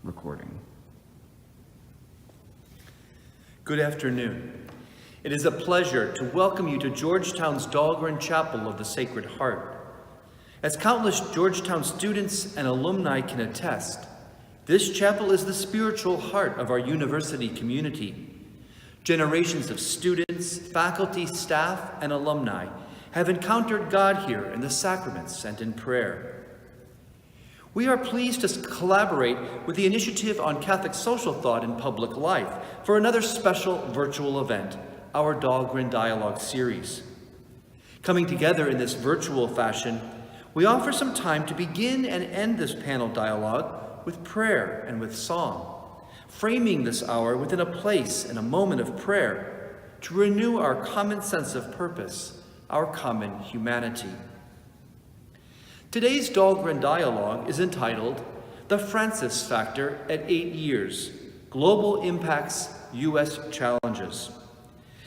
recording. Good afternoon. It is a pleasure to welcome you to Georgetown's Dahlgren Chapel of the Sacred Heart. As countless Georgetown students and alumni can attest, this chapel is the spiritual heart of our university community. Generations of students, faculty, staff, and alumni have encountered God here in the sacraments and in prayer. We are pleased to collaborate with the Initiative on Catholic Social Thought in Public Life for another special virtual event, our Dahlgren Dialogue series. Coming together in this virtual fashion, we offer some time to begin and end this panel dialogue with prayer and with song, framing this hour within a place and a moment of prayer to renew our common sense of purpose, our common humanity. Today's Dahlgren Dialogue is entitled The Francis Factor at 8 Years, Global Impacts, U.S. Challenges.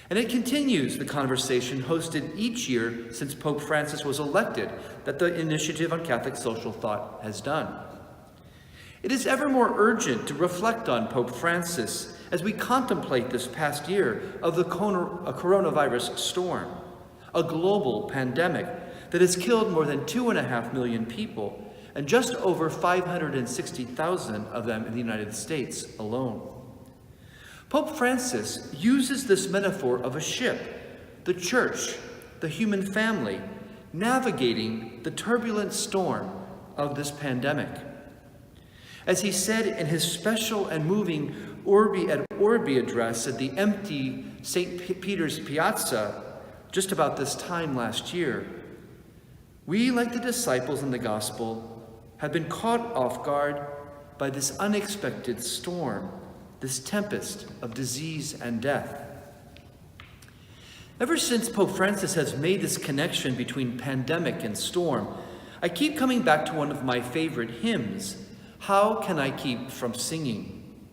And it continues the conversation hosted each year since Pope Francis was elected that the Initiative on Catholic Social Thought has done. It is ever more urgent to reflect on Pope Francis as we contemplate this past year of the coronavirus storm, a global pandemic that has killed more than 2.5 million people and just over 560,000 of them in the United States alone. Pope Francis uses this metaphor of a ship, the church, the human family, navigating the turbulent storm of this pandemic. As he said in his special and moving Urbi et Orbi address at the empty St. Peter's Piazza just about this time last year, we, like the disciples in the gospel, have been caught off guard by this unexpected storm, this tempest of disease and death. Ever since Pope Francis has made this connection between pandemic and storm, I keep coming back to one of my favorite hymns, How Can I Keep From Singing?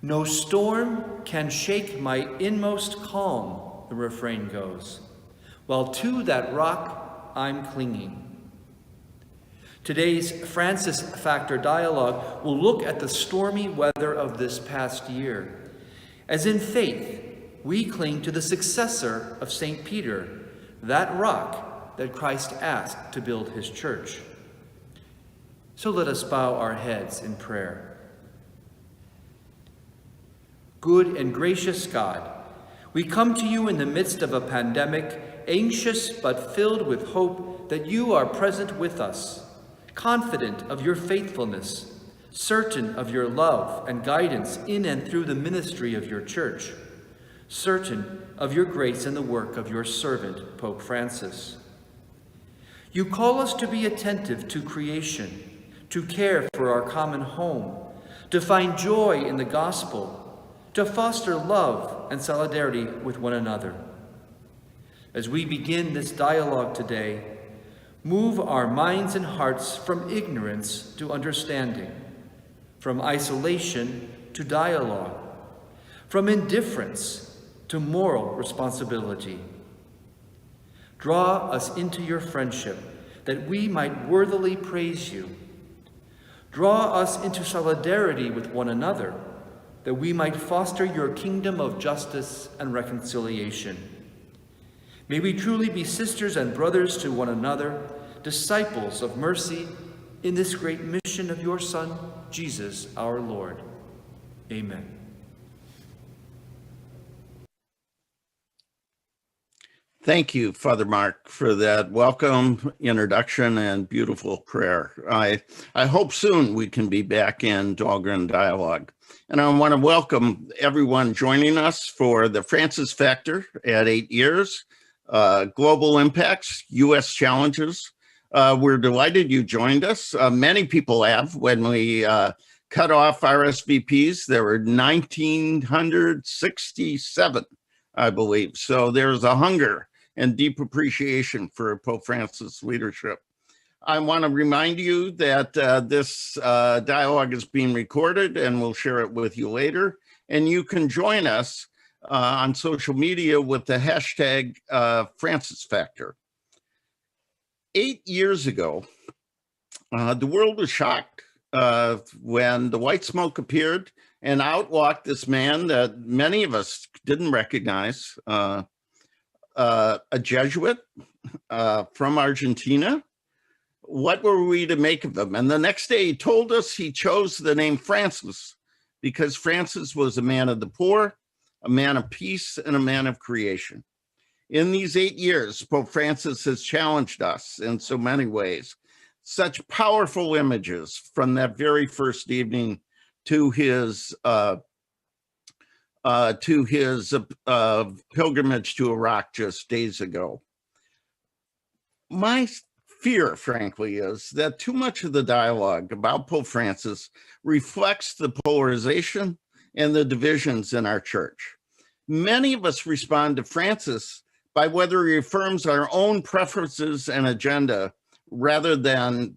No storm can shake my inmost calm, the refrain goes, while to that rock I'm clinging. Today's Francis Factor Dialogue will look at the stormy weather of this past year, as in faith we cling to the successor of St. Peter, that rock that Christ asked to build his church. So let us bow our heads in prayer. Good and gracious God, we come to you in the midst of a pandemic, anxious but filled with hope that you are present with us, confident of your faithfulness, certain of your love and guidance in and through the ministry of your church, certain of your grace in the work of your servant, Pope Francis. You call us to be attentive to creation, to care for our common home, to find joy in the gospel, to foster love and solidarity with one another. As we begin this dialogue today, move our minds and hearts from ignorance to understanding, from isolation to dialogue, from indifference to moral responsibility. Draw us into your friendship that we might worthily praise you. Draw us into solidarity with one another, that we might foster your kingdom of justice and reconciliation. May we truly be sisters and brothers to one another, disciples of mercy in this great mission of your Son, Jesus our Lord. Amen. Thank you, Father Mark, for that welcome introduction and beautiful prayer. I hope soon we can be back in Dahlgren Dialogue. And I want to welcome everyone joining us for the Francis Factor at 8 years, Global Impacts, U.S. Challenges. We're delighted you joined us. Many people have. When we cut off RSVPs, there were 1,967, I believe. So there's a hunger and deep appreciation for Pope Francis' leadership. I want to remind you that this dialogue is being recorded and we'll share it with you later. And you can join us on social media with the hashtag Francis Factor. 8 years ago, the world was shocked when the white smoke appeared and out walked this man that many of us didn't recognize, a Jesuit from Argentina. What were we to make of him? And the next day he told us he chose the name Francis because Francis was a man of the poor, a man of peace, and a man of creation. In these 8 years, Pope Francis has challenged us in so many ways. Such powerful images from that very first evening to his pilgrimage to Iraq just days ago. My fear, frankly, is that too much of the dialogue about Pope Francis reflects the polarization and the divisions in our church. Many of us respond to Francis by whether he affirms our own preferences and agenda rather than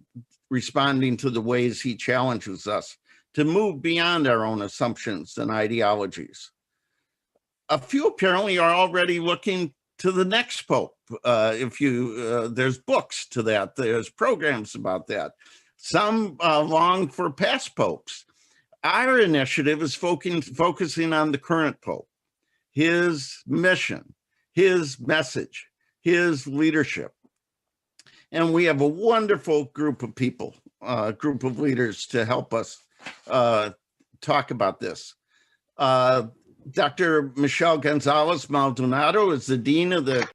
responding to the ways he challenges us to move beyond our own assumptions and ideologies. A few apparently are already looking to the next pope. There's books to that, there's programs about that. Some long for past popes. Our initiative is focusing on the current pope, his mission, his message, his leadership. And we have a wonderful group of people, group of leaders to help us talk about this. Dr. Michelle Gonzalez Maldonado is the Dean of the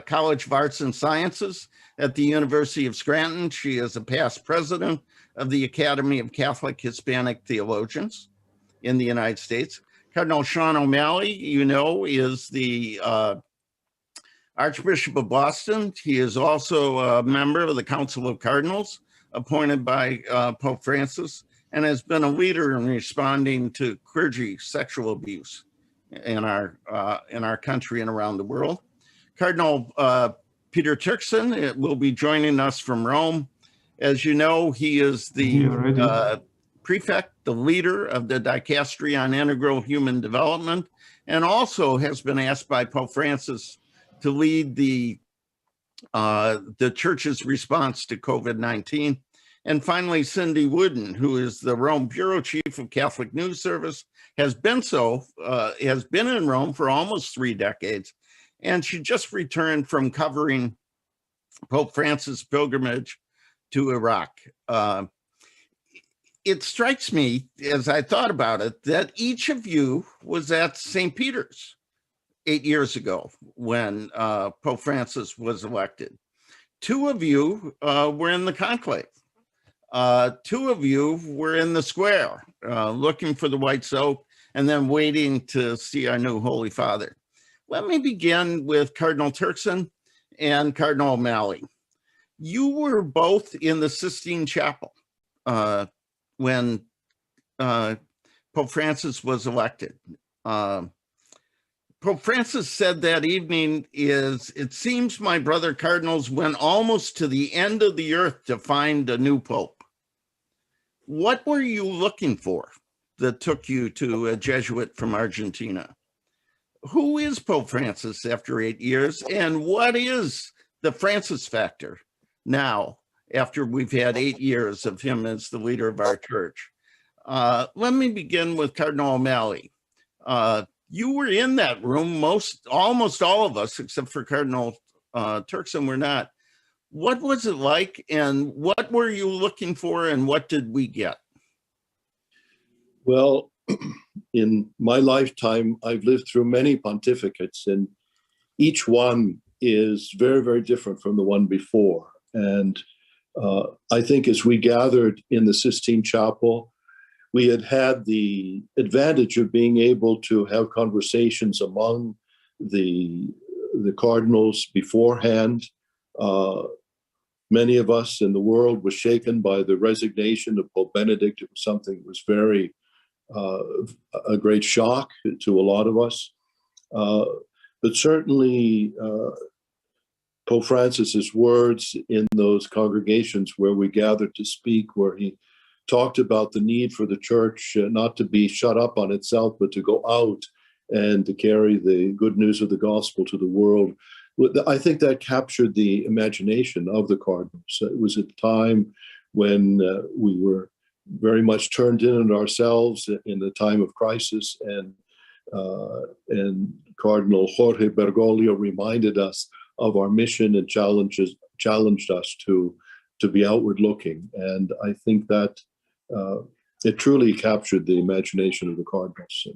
College of Arts and Sciences at the University of Scranton. She is a past president of the Academy of Catholic Hispanic Theologians in the United States. Cardinal Seán O'Malley, you know, is the Archbishop of Boston. He is also a member of the Council of Cardinals appointed by Pope Francis and has been a leader in responding to clergy sexual abuse in our country and around the world. Cardinal Peter Turkson will be joining us from Rome. As you know, he is the prefect, the leader of the Dicastery on Integral Human Development, and also has been asked by Pope Francis to lead the church's response to COVID-19. And finally, Cindy Wooden, who is the Rome Bureau Chief of Catholic News Service, has been in Rome for almost 3 decades. And she just returned from covering Pope Francis' pilgrimage to Iraq. It strikes me, as I thought about it, that each of you was at St. Peter's 8 years ago when Pope Francis was elected. 2 of you were in the conclave. 2 of you were in the square looking for the white soap and then waiting to see our new Holy Father. Let me begin with Cardinal Turkson and Cardinal O'Malley. You were both in the Sistine Chapel when Pope Francis was elected. Pope Francis said that evening it seems my brother cardinals went almost to the end of the earth to find a new pope. What were you looking for that took you to a Jesuit from Argentina? Who is Pope Francis after 8 years? And what is the Francis factor now after we've had 8 years of him as the leader of our church? Let me begin with Cardinal O'Malley. You were in that room, almost all of us, except for Cardinal Turkson, were not. What was it like, and what were you looking for, and what did we get? Well, in my lifetime, I've lived through many pontificates, and each one is very, very different from the one before. And I think as we gathered in the Sistine Chapel, we had the advantage of being able to have conversations among the cardinals beforehand. Many of us in the world were shaken by the resignation of Pope Benedict. It was something that was very a great shock to a lot of us. But certainly Pope Francis's words in those congregations where we gathered to speak, where he talked about the need for the church not to be shut up on itself, but to go out and to carry the good news of the gospel to the world. I think that captured the imagination of the cardinals. It was a time when we were very much turned in on ourselves in the time of crisis, and Cardinal Jorge Bergoglio reminded us of our mission and challenged us to be outward looking. And I think that it truly captured the imagination of the Cardinals.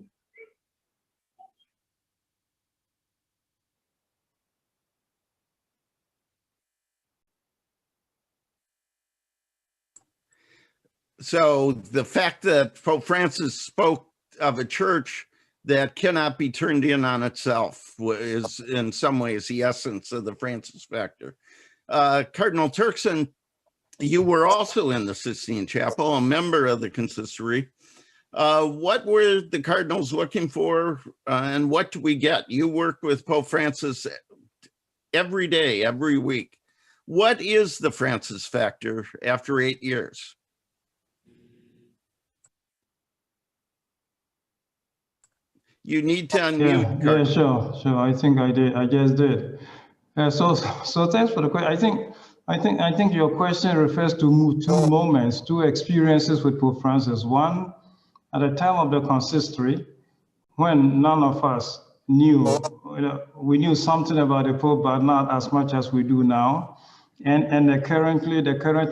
So the fact that Pope Francis spoke of a church that cannot be turned in on itself is in some ways the essence of the Francis factor. Cardinal Turkson, you were also in the Sistine Chapel, a member of the consistory. What were the Cardinals looking for, and what do we get? You work with Pope Francis every day, every week. What is the Francis factor after 8 years? You need to unmute. Yeah, sure. I think I did. I just did. So thanks for the question. I think your question refers to two moments, two experiences with Pope Francis. One, at the time of the consistory, when none of us knew, we knew something about the Pope, but not as much as we do now, and the current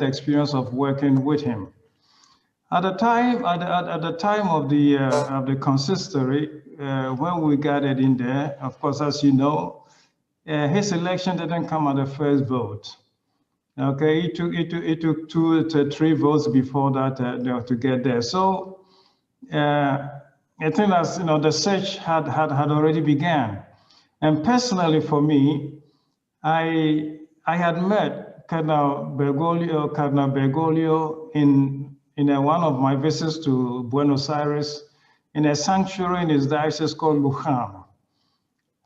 experience of working with him. At the time of the consistory, when we gathered in there, of course, as you know, his election didn't come at the first vote. Okay, it took 2 to 3 votes before that to get there. So I think that's, the search had already begun. And personally, for me, I had met Cardinal Bergoglio in one of my visits to Buenos Aires, in a sanctuary in his diocese called Luján.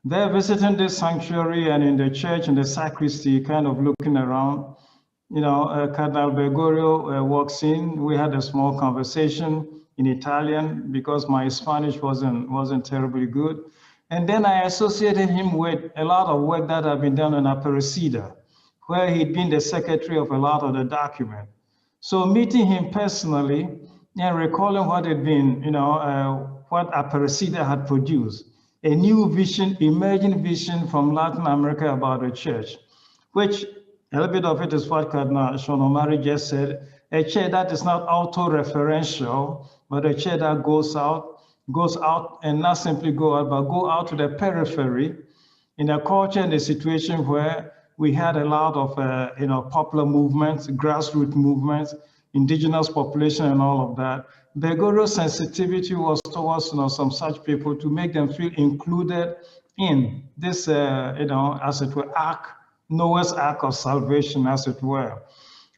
There, visiting this sanctuary and in the church, in the sacristy, kind of looking around, Cardinal Bergoglio walks in. We had a small conversation in Italian because my Spanish wasn't terribly good. And then I associated him with a lot of work that had been done on Aparecida, where he'd been the secretary of a lot of the documents. So meeting him personally and recalling what had been, what Aparecida had produced, a new vision, emerging vision from Latin America about the church, which a little bit of it is what Cardinal Seán O'Malley just said, a church that is not auto-referential, but a church that goes out and not simply go out, but go out to the periphery in a culture and a situation where we had a lot of popular movements, grassroots movements, indigenous population and all of that. Bergoglio's sensitivity was towards some such people to make them feel included in this, as it were, Noah's Ark of salvation, as it were.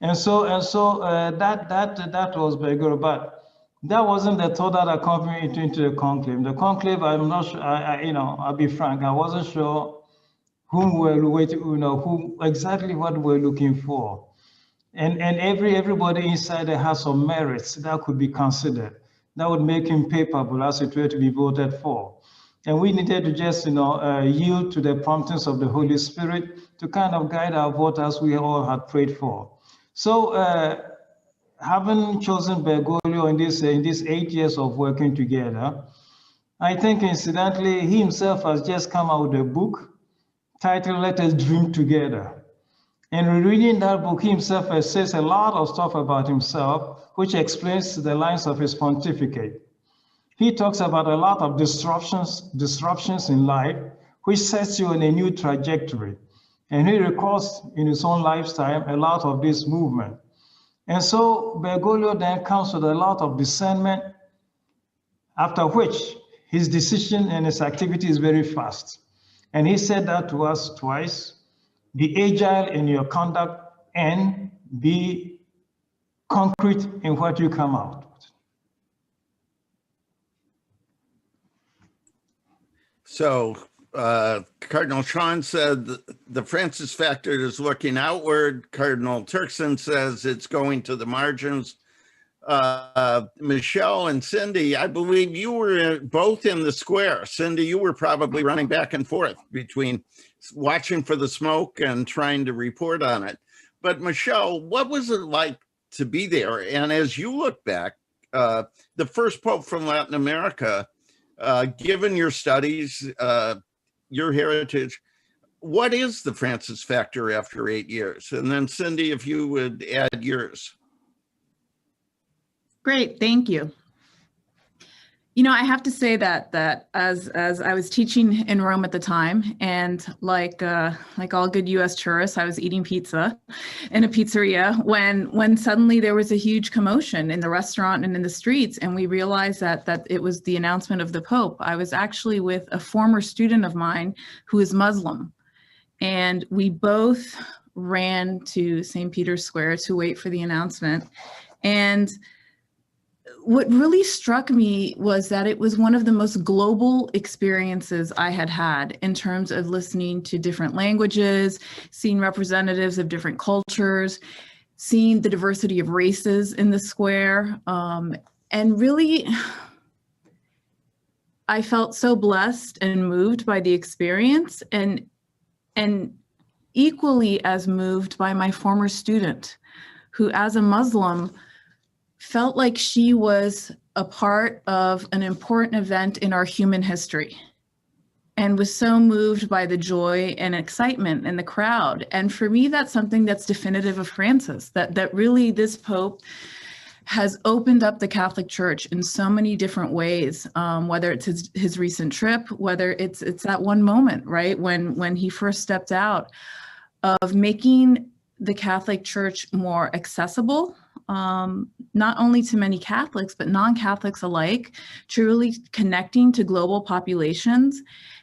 And so that was Bergoglio, but that wasn't the thought that accompanied into the conclave. The conclave, I'm not sure, I'll be frank, I wasn't sure whom we're waiting, who exactly what we're looking for. And everybody inside there has some merits that could be considered. That would make him capable, as it were, to be voted for. And we needed to just, yield to the promptings of the Holy Spirit to kind of guide our vote as we all had prayed for. So having chosen Bergoglio in these 8 years of working together, I think incidentally, he himself has just come out with a book titled Let Us Dream Together. And reading that book, he himself says a lot of stuff about himself, which explains the lines of his pontificate. He talks about a lot of disruptions in life, which sets you on a new trajectory. And he recalls in his own lifetime a lot of this movement. And so Bergoglio then comes with a lot of discernment, after which his decision and his activity is very fast. And he said that to us twice: be agile in your conduct and be concrete in what you come out with. So Cardinal Seán said the Francis factor is looking outward. Cardinal Turkson says it's going to the margins. Michelle and Cindy, I believe you were both in the square. Cindy, you were probably running back and forth between watching for the smoke and trying to report on it. But Michelle, what was it like to be there. And as you look back, the first Pope from Latin America, given your studies, your heritage, what is the Francis factor after 8 years? And then Cindy, if you would add yours. Great, thank you. You know, I have to say that as I was teaching in Rome at the time, and like all good U.S. tourists, I was eating pizza in a pizzeria when suddenly there was a huge commotion in the restaurant and in the streets, and we realized that it was the announcement of the Pope. I was actually with a former student of mine who is Muslim, and we both ran to St. Peter's Square to wait for the announcement. And what really struck me was that it was one of the most global experiences I had had in terms of listening to different languages, seeing representatives of different cultures, seeing the diversity of races in the square. And really, I felt so blessed and moved by the experience, and equally as moved by my former student, who as a Muslim felt like she was a part of an important event in our human history, and was so moved by the joy and excitement in the crowd. And for me, that's something that's definitive of Francis, that really this Pope has opened up the Catholic Church in so many different ways, whether it's his recent trip, whether it's that one moment, right, when he first stepped out, of making the Catholic Church more accessible, not only to many Catholics, but non-Catholics alike, truly connecting to global populations.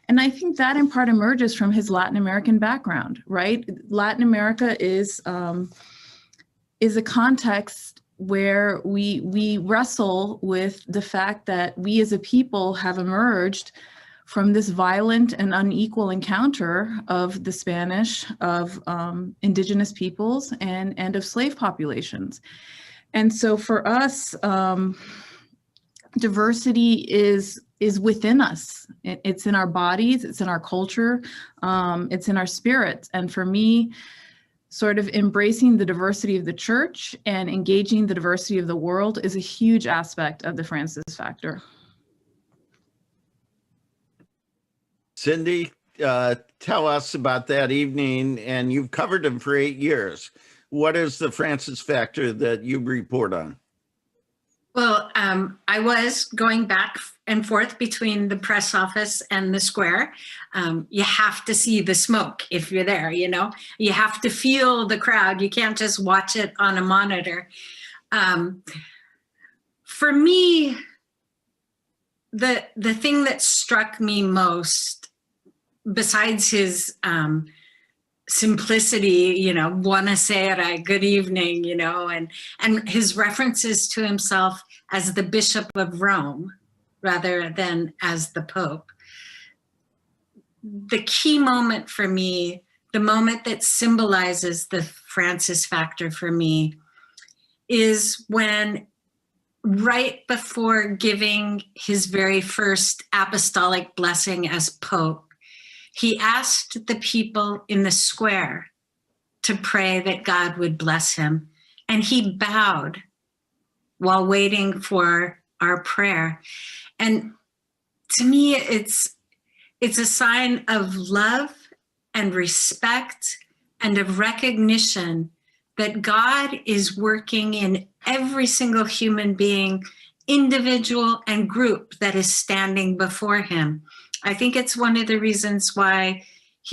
And I think that in part emerges from his Latin American background, right? Latin America is a context where we wrestle with the fact that we as a people have emerged from this violent and unequal encounter of the Spanish, of indigenous peoples, and of slave populations. And so for us, diversity is within us. It's in our bodies, it's in our culture, it's in our spirits. And for me, sort of embracing the diversity of the church and engaging the diversity of the world is a huge aspect of the Francis factor. Cindy, tell us about that evening, and you've covered him for 8 years. What is the Francis factor that you report on? Well, I was going back and forth between the press office and the square. You have to see the smoke if you're there, you know? You have to feel the crowd. You can't just watch it on a monitor. For me, the thing that struck me most, besides his simplicity, you know, buonasera, good evening, you know, and his references to himself as the Bishop of Rome rather than as the Pope. The key moment for me, the moment that symbolizes the Francis factor for me, is when right before giving his very first apostolic blessing as Pope, he asked the people in the square to pray that God would bless him. And he bowed while waiting for our prayer. And to me, it's a sign of love and respect and of recognition that God is working in every single human being, individual and group that is standing before him. I think it's one of the reasons why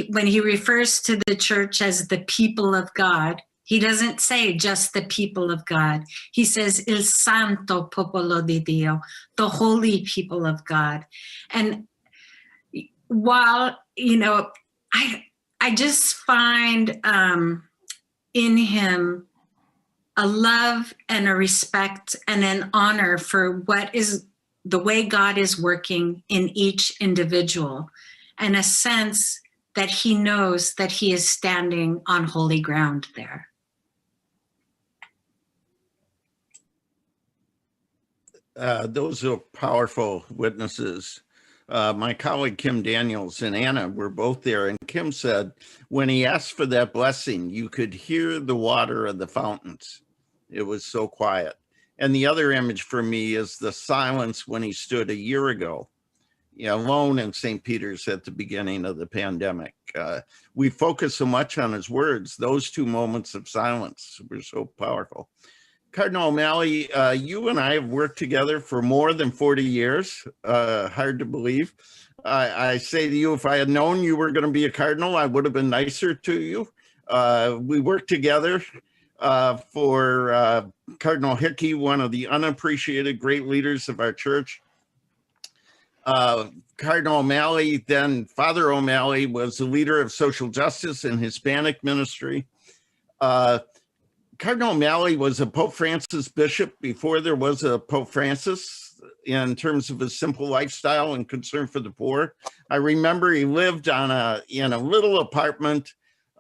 when he refers to the church as the people of God, he doesn't say just the people of God. He says, Il Santo Popolo di Dio, the holy people of God. And while, you know, I just find in him a love and a respect and an honor for what is the way God is working in each individual, and a sense that he knows that he is standing on holy ground there. Those are powerful witnesses. My colleague Kim Daniels and Anna were both there, and Kim said when he asked for that blessing, you could hear the water of the fountains. It was so quiet. And the other image for me is the silence when he stood a year ago, alone in St. Peter's at the beginning of the pandemic. We focus so much on his words. Those 2 moments of silence were so powerful. Cardinal O'Malley, you and I have worked together for more than 40 years. Hard to believe. I say to you, if I had known you were going to be a cardinal, I would have been nicer to you. We worked together for Cardinal Hickey, one of the unappreciated great leaders of our church. Cardinal O'Malley, then Father O'Malley, was the leader of social justice and Hispanic ministry. Cardinal O'Malley was a Pope Francis bishop before there was a Pope Francis in terms of his simple lifestyle and concern for the poor. I remember he lived in a little apartment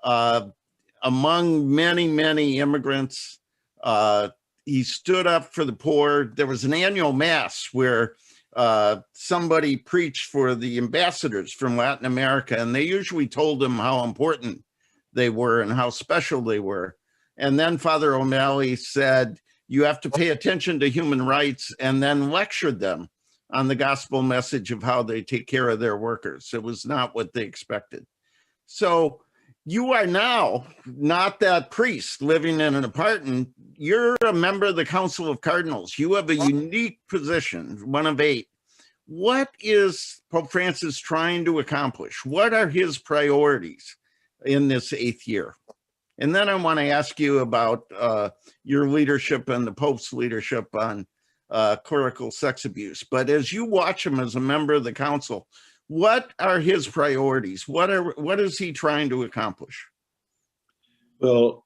among many, many immigrants. He stood up for the poor. There was an annual mass where somebody preached for the ambassadors from Latin America, and they usually told them how important they were and how special they were. And then Father O'Malley said, you have to pay attention to human rights, and then lectured them on the gospel message of how they take care of their workers. It was not what they expected. So you are now not that priest living in an apartment. You're a member of the Council of Cardinals. You have a unique position, one of 8. What is Pope Francis trying to accomplish? What are his priorities in this 8th year? And then I want to ask you about your leadership and the Pope's leadership on clerical sex abuse. But as you watch him as a member of the council, what are his priorities? What is he trying to accomplish? Well,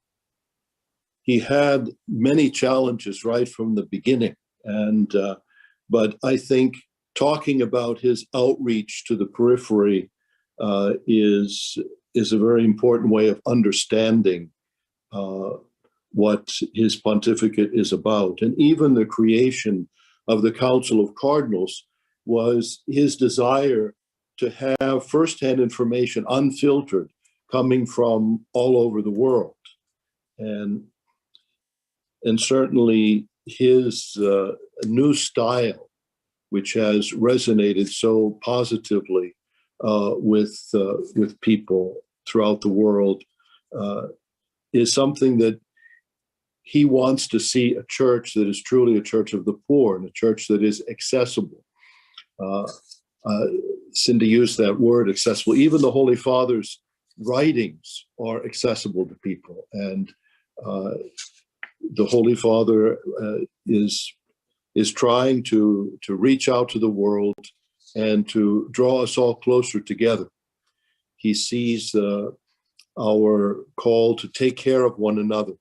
he had many challenges right from the beginning. And but I think talking about his outreach to the periphery is a very important way of understanding what his pontificate is about. And even the creation of the Council of Cardinals was his desire to have firsthand information, unfiltered, coming from all over the world. And certainly his new style, which has resonated so positively with people throughout the world, is something that he wants to see a church that is truly a church of the poor and a church that is accessible. Cindy used that word, accessible. Even the Holy Father's writings are accessible to people. And the Holy Father is trying to reach out to the world and to draw us all closer together. He sees our call to take care of one another.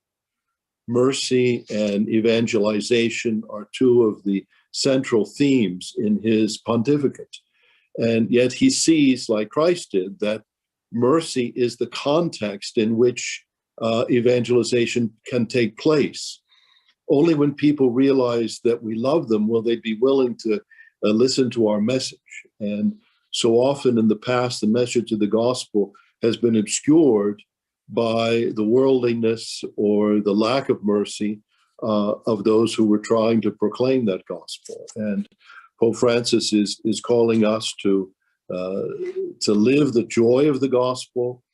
Mercy and evangelization are 2 of the central themes in his pontificate. And yet he sees, like Christ did, that mercy is the context in which evangelization can take place. Only when people realize that we love them will they be willing to listen to our message. And so often in the past, the message of the gospel has been obscured by the worldliness or the lack of mercy of those who were trying to proclaim that gospel. And Pope Francis is calling us to live the joy of the gospel,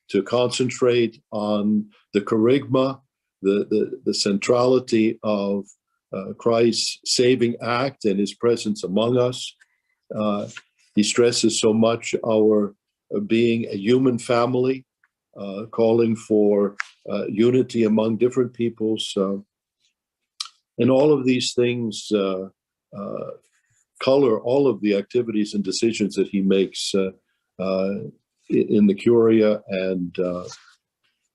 to concentrate on the kerygma, the centrality of Christ's saving act and his presence among us. He stresses so much our being a human family, calling for unity among different peoples. And all of these things color all of the activities and decisions that he makes in the Curia. And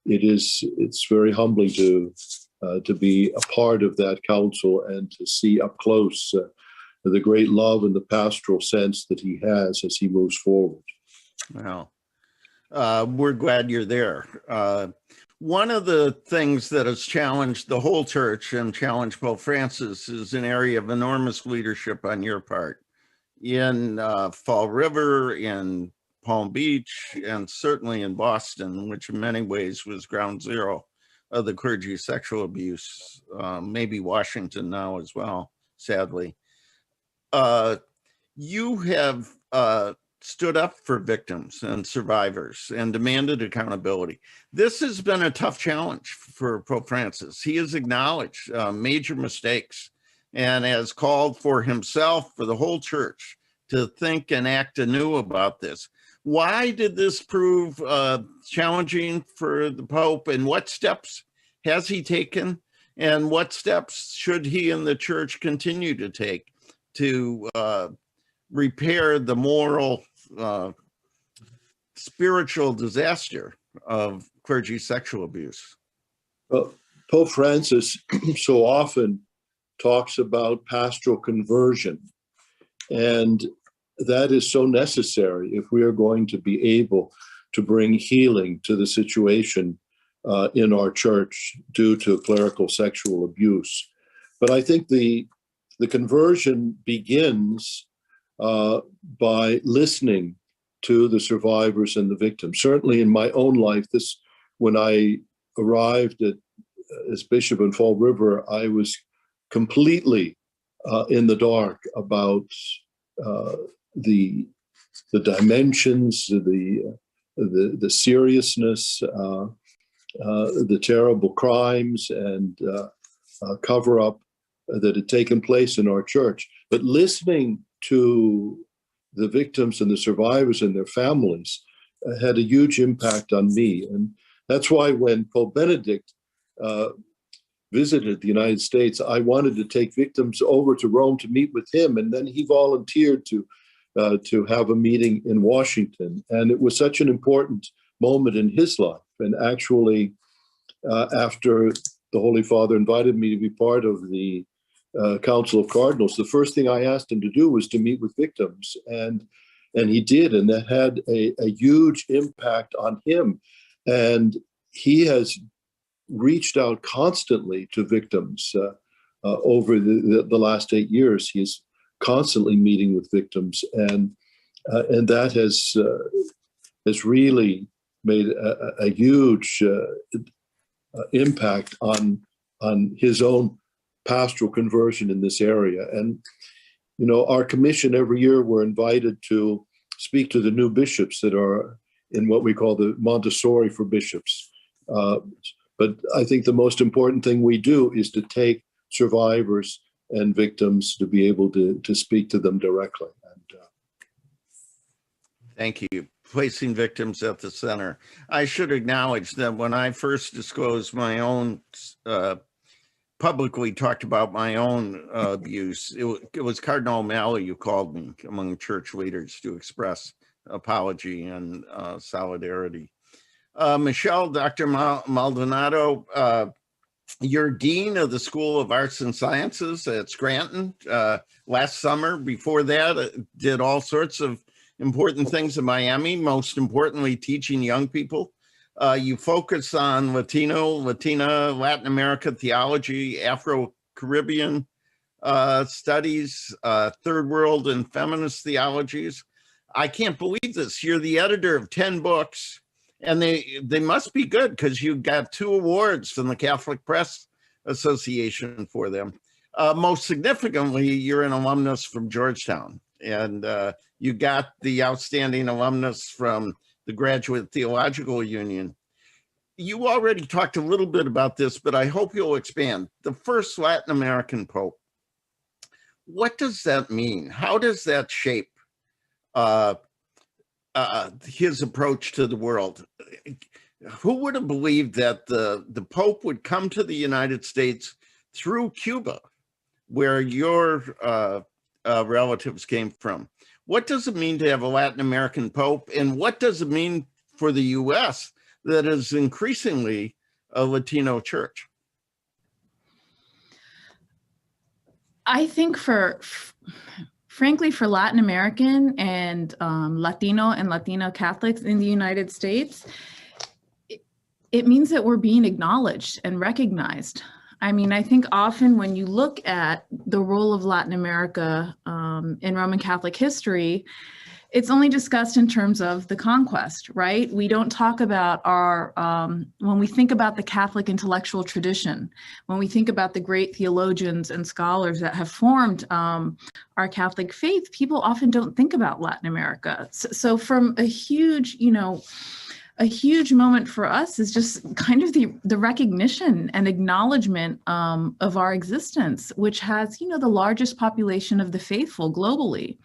it's very humbling to be a part of that council and to see up close the great love and the pastoral sense that he has as he moves forward. Well, we're glad you're there. One of the things that has challenged the whole church and challenged Pope Francis is an area of enormous leadership on your part. In Fall River, in Palm Beach, and certainly in Boston, which in many ways was ground zero of the clergy sexual abuse, maybe Washington now as well, sadly. You have stood up for victims and survivors and demanded accountability. This has been a tough challenge for Pope Francis. He has acknowledged major mistakes and has called for himself, for the whole church, to think and act anew about this. Why did this prove challenging for the Pope, and what steps has he taken, and what steps should he and the church continue to take to repair the moral, spiritual disaster of clergy sexual abuse? Well, Pope Francis so often talks about pastoral conversion, and that is so necessary if we are going to be able to bring healing to the situation in our church due to clerical sexual abuse. But I think the conversion begins by listening to the survivors and the victims. Certainly in my own life, when I arrived as bishop in Fall River, I was completely in the dark about the dimensions, the seriousness, the terrible crimes and cover-up that had taken place in our church. But listening to the victims and the survivors and their families had a huge impact on me. And that's why when Pope Benedict visited the United States, I wanted to take victims over to Rome to meet with him. And then he volunteered to have a meeting in Washington. And it was such an important moment in his life. And actually, after the Holy Father invited me to be part of the Council of Cardinals, the first thing I asked him to do was to meet with victims. And he did, and that had a huge impact on him. And he has reached out constantly to victims over the last 8 years. He is constantly meeting with victims, and that has really made a huge impact on his own pastoral conversion in this area. And you know, our commission every year, we're invited to speak to the new bishops that are in what we call the Montessori for bishops. But I think the most important thing we do is to take survivors and victims to be able to speak to them directly. And, thank you. Placing victims at the center. I should acknowledge that when I first disclosed my own, publicly talked about my own abuse, it was Cardinal O'Malley who called me among church leaders to express apology and solidarity. Michelle, Dr. Maldonado, you're Dean of the School of Arts and Sciences at Scranton last summer. Before that, did all sorts of important things in Miami, most importantly, teaching young people. You focus on Latino, Latina, Latin America theology, Afro-Caribbean studies, third world and feminist theologies. I can't believe this. You're the editor of 10 books. And they must be good because you got 2 awards from the Catholic Press Association for them. Most significantly, you're an alumnus from Georgetown, and you got the outstanding alumnus from the Graduate Theological Union. You already talked a little bit about this, but I hope you'll expand. The first Latin American Pope. What does that mean? How does that shape his approach to the world? Who would have believed that the Pope would come to the United States through Cuba, where your relatives came from? What does it mean to have a Latin American Pope, and what does it mean for the U.S. that is increasingly a Latino church? I think frankly, for Latin American and Latino and Latino Catholics in the United States, it means that we're being acknowledged and recognized. I mean, I think often when you look at the role of Latin America in Roman Catholic history, it's only discussed in terms of the conquest, right? We don't talk about our, when we think about the Catholic intellectual tradition, when we think about the great theologians and scholars that have formed our Catholic faith, people often don't think about Latin America. So from a huge, a huge moment for us is just kind of the recognition and acknowledgement of our existence, which has, the largest population of the faithful globally.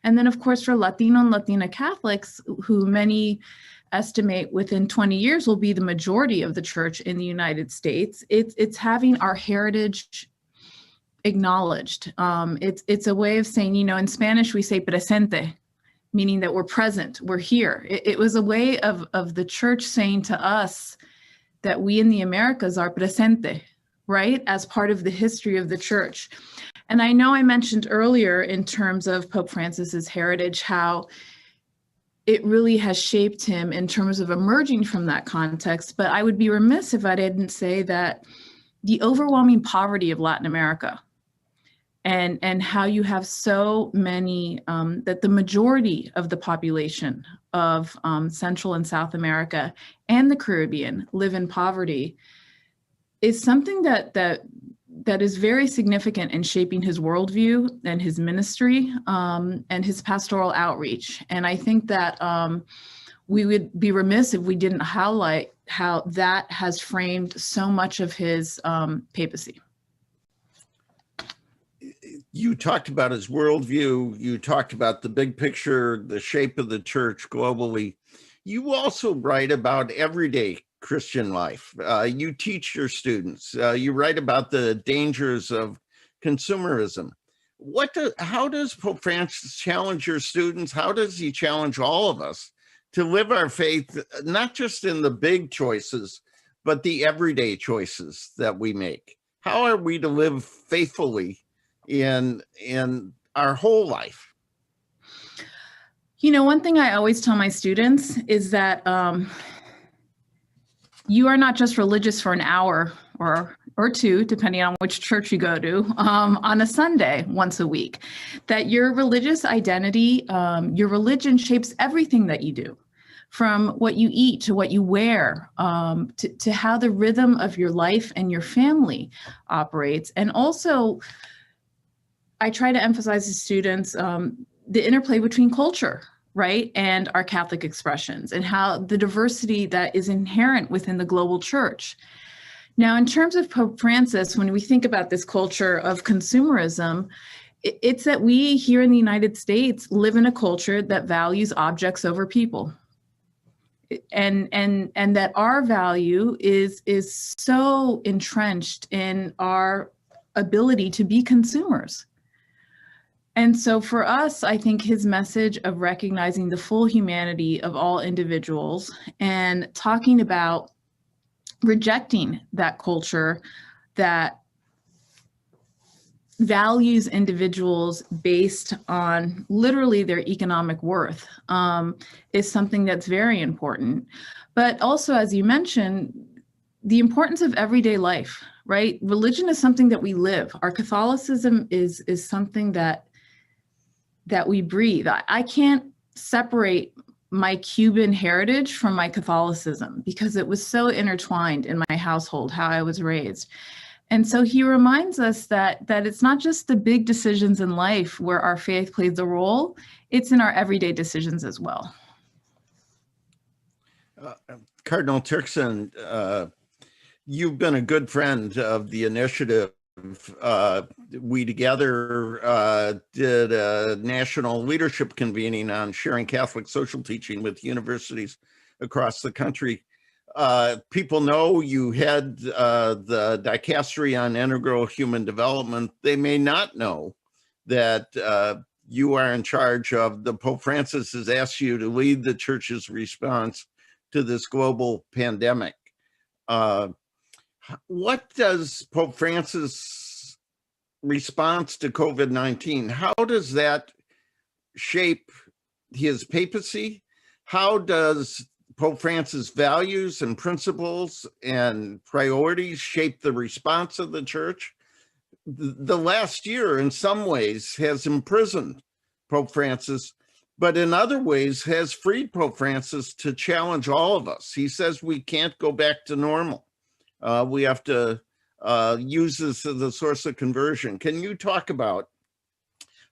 And then, of course, for Latino and Latina Catholics, who many estimate within 20 years will be the majority of the church in the United States, it's having our heritage acknowledged. It's a way of saying, in Spanish, we say presente, meaning that we're present, we're here. It was a way of the church saying to us that we in the Americas are presente, right, as part of the history of the church. And I know I mentioned earlier in terms of Pope Francis's heritage, how it really has shaped him in terms of emerging from that context. But I would be remiss if I didn't say that the overwhelming poverty of Latin America and how you have so many, that the majority of the population of Central and South America and the Caribbean live in poverty is something that is very significant in shaping his worldview and his ministry and his pastoral outreach. And I think that we would be remiss if we didn't highlight how that has framed so much of his papacy. You talked about his worldview. You talked about the big picture, the shape of the church globally. You also write about everyday Christian life. You teach your students. You write about the dangers of consumerism. How does Pope Francis challenge your students? How does he challenge all of us to live our faith, not just in the big choices, but the everyday choices that we make? How are we to live faithfully in our whole life? One thing I always tell my students is that you are not just religious for an hour or two, depending on which church you go to, on a Sunday once a week. That your religious identity, your religion shapes everything that you do, from what you eat to what you wear, to how the rhythm of your life and your family operates. And also, I try to emphasize to students the interplay between culture, right, and our Catholic expressions, and how the diversity that is inherent within the global church. Now, in terms of Pope Francis, when we think about this culture of consumerism, it's that we here in the United States live in a culture that values objects over people. And that our value is so entrenched in our ability to be consumers. And so for us, I think his message of recognizing the full humanity of all individuals and talking about rejecting that culture that values individuals based on literally their economic worth is something that's very important. But also, as you mentioned, the importance of everyday life, right? Religion is something that we live. Our Catholicism is something that we breathe. I can't separate my Cuban heritage from my Catholicism because it was so intertwined in my household, how I was raised. And so he reminds us that it's not just the big decisions in life where our faith plays a role, it's in our everyday decisions as well. Cardinal Turkson, you've been a good friend of the initiative. We together did a national leadership convening on sharing Catholic social teaching with universities across the country. People know you had the Dicastery on Integral Human Development. They may not know that you are in charge of the Pope Francis has asked you to lead the church's response to this global pandemic. What does Pope Francis' response to COVID-19, how does that shape his papacy? How does Pope Francis' values and principles and priorities shape the response of the church? The last year, in some ways, has imprisoned Pope Francis but in other ways has freed Pope Francis to challenge all of us. He says we can't go back to normal. We have to use this as a source of conversion. Can you talk about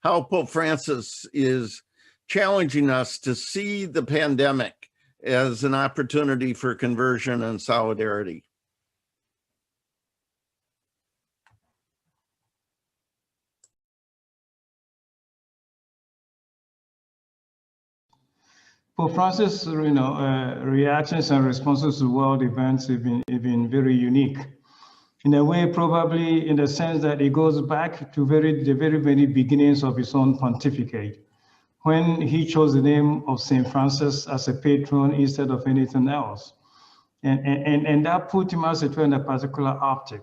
how Pope Francis is challenging us to see the pandemic as an opportunity for conversion and solidarity? Pope Francis, reactions and responses to world events have been very unique. In a way, probably in the sense that it goes back to the very beginnings of his own pontificate, when he chose the name of St. Francis as a patron instead of anything else. And that put him, as it were, in a particular optic.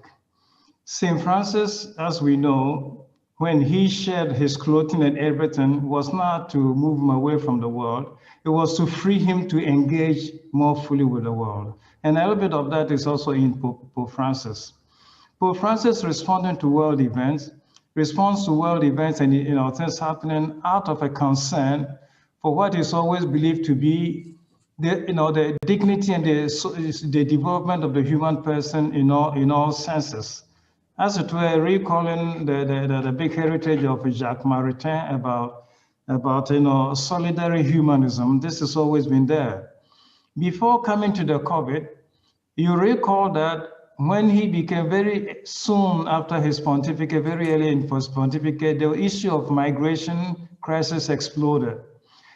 St. Francis, as we know, when he shed his clothing and everything, was not to move him away from the world. It was to free him to engage more fully with the world. And a little bit of that is also in Pope Francis. Pope Francis responding to world events, responds to world events and things happening out of a concern for what is always believed to be the dignity and the development of the human person in all senses. As it were, recalling the big heritage of Jacques Maritain about solidary humanism. This has always been there. Before coming to the COVID, you recall that when he became very soon after his pontificate, very early in his pontificate, the issue of migration crisis exploded.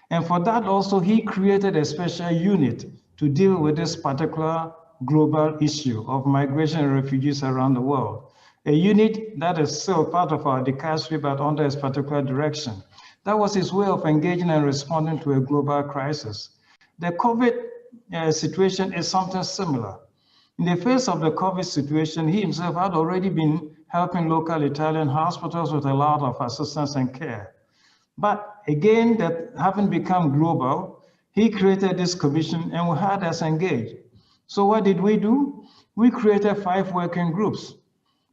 And for that also, he created a special unit to deal with this particular global issue of migration and refugees around the world. A unit that is still part of our Dicastery, but under his particular direction. That was his way of engaging and responding to a global crisis. The COVID situation is something similar. In the face of the COVID situation, he himself had already been helping local Italian hospitals with a lot of assistance and care. But again, that having become global, he created this commission and we had us engaged. So what did we do? We created 5 working groups.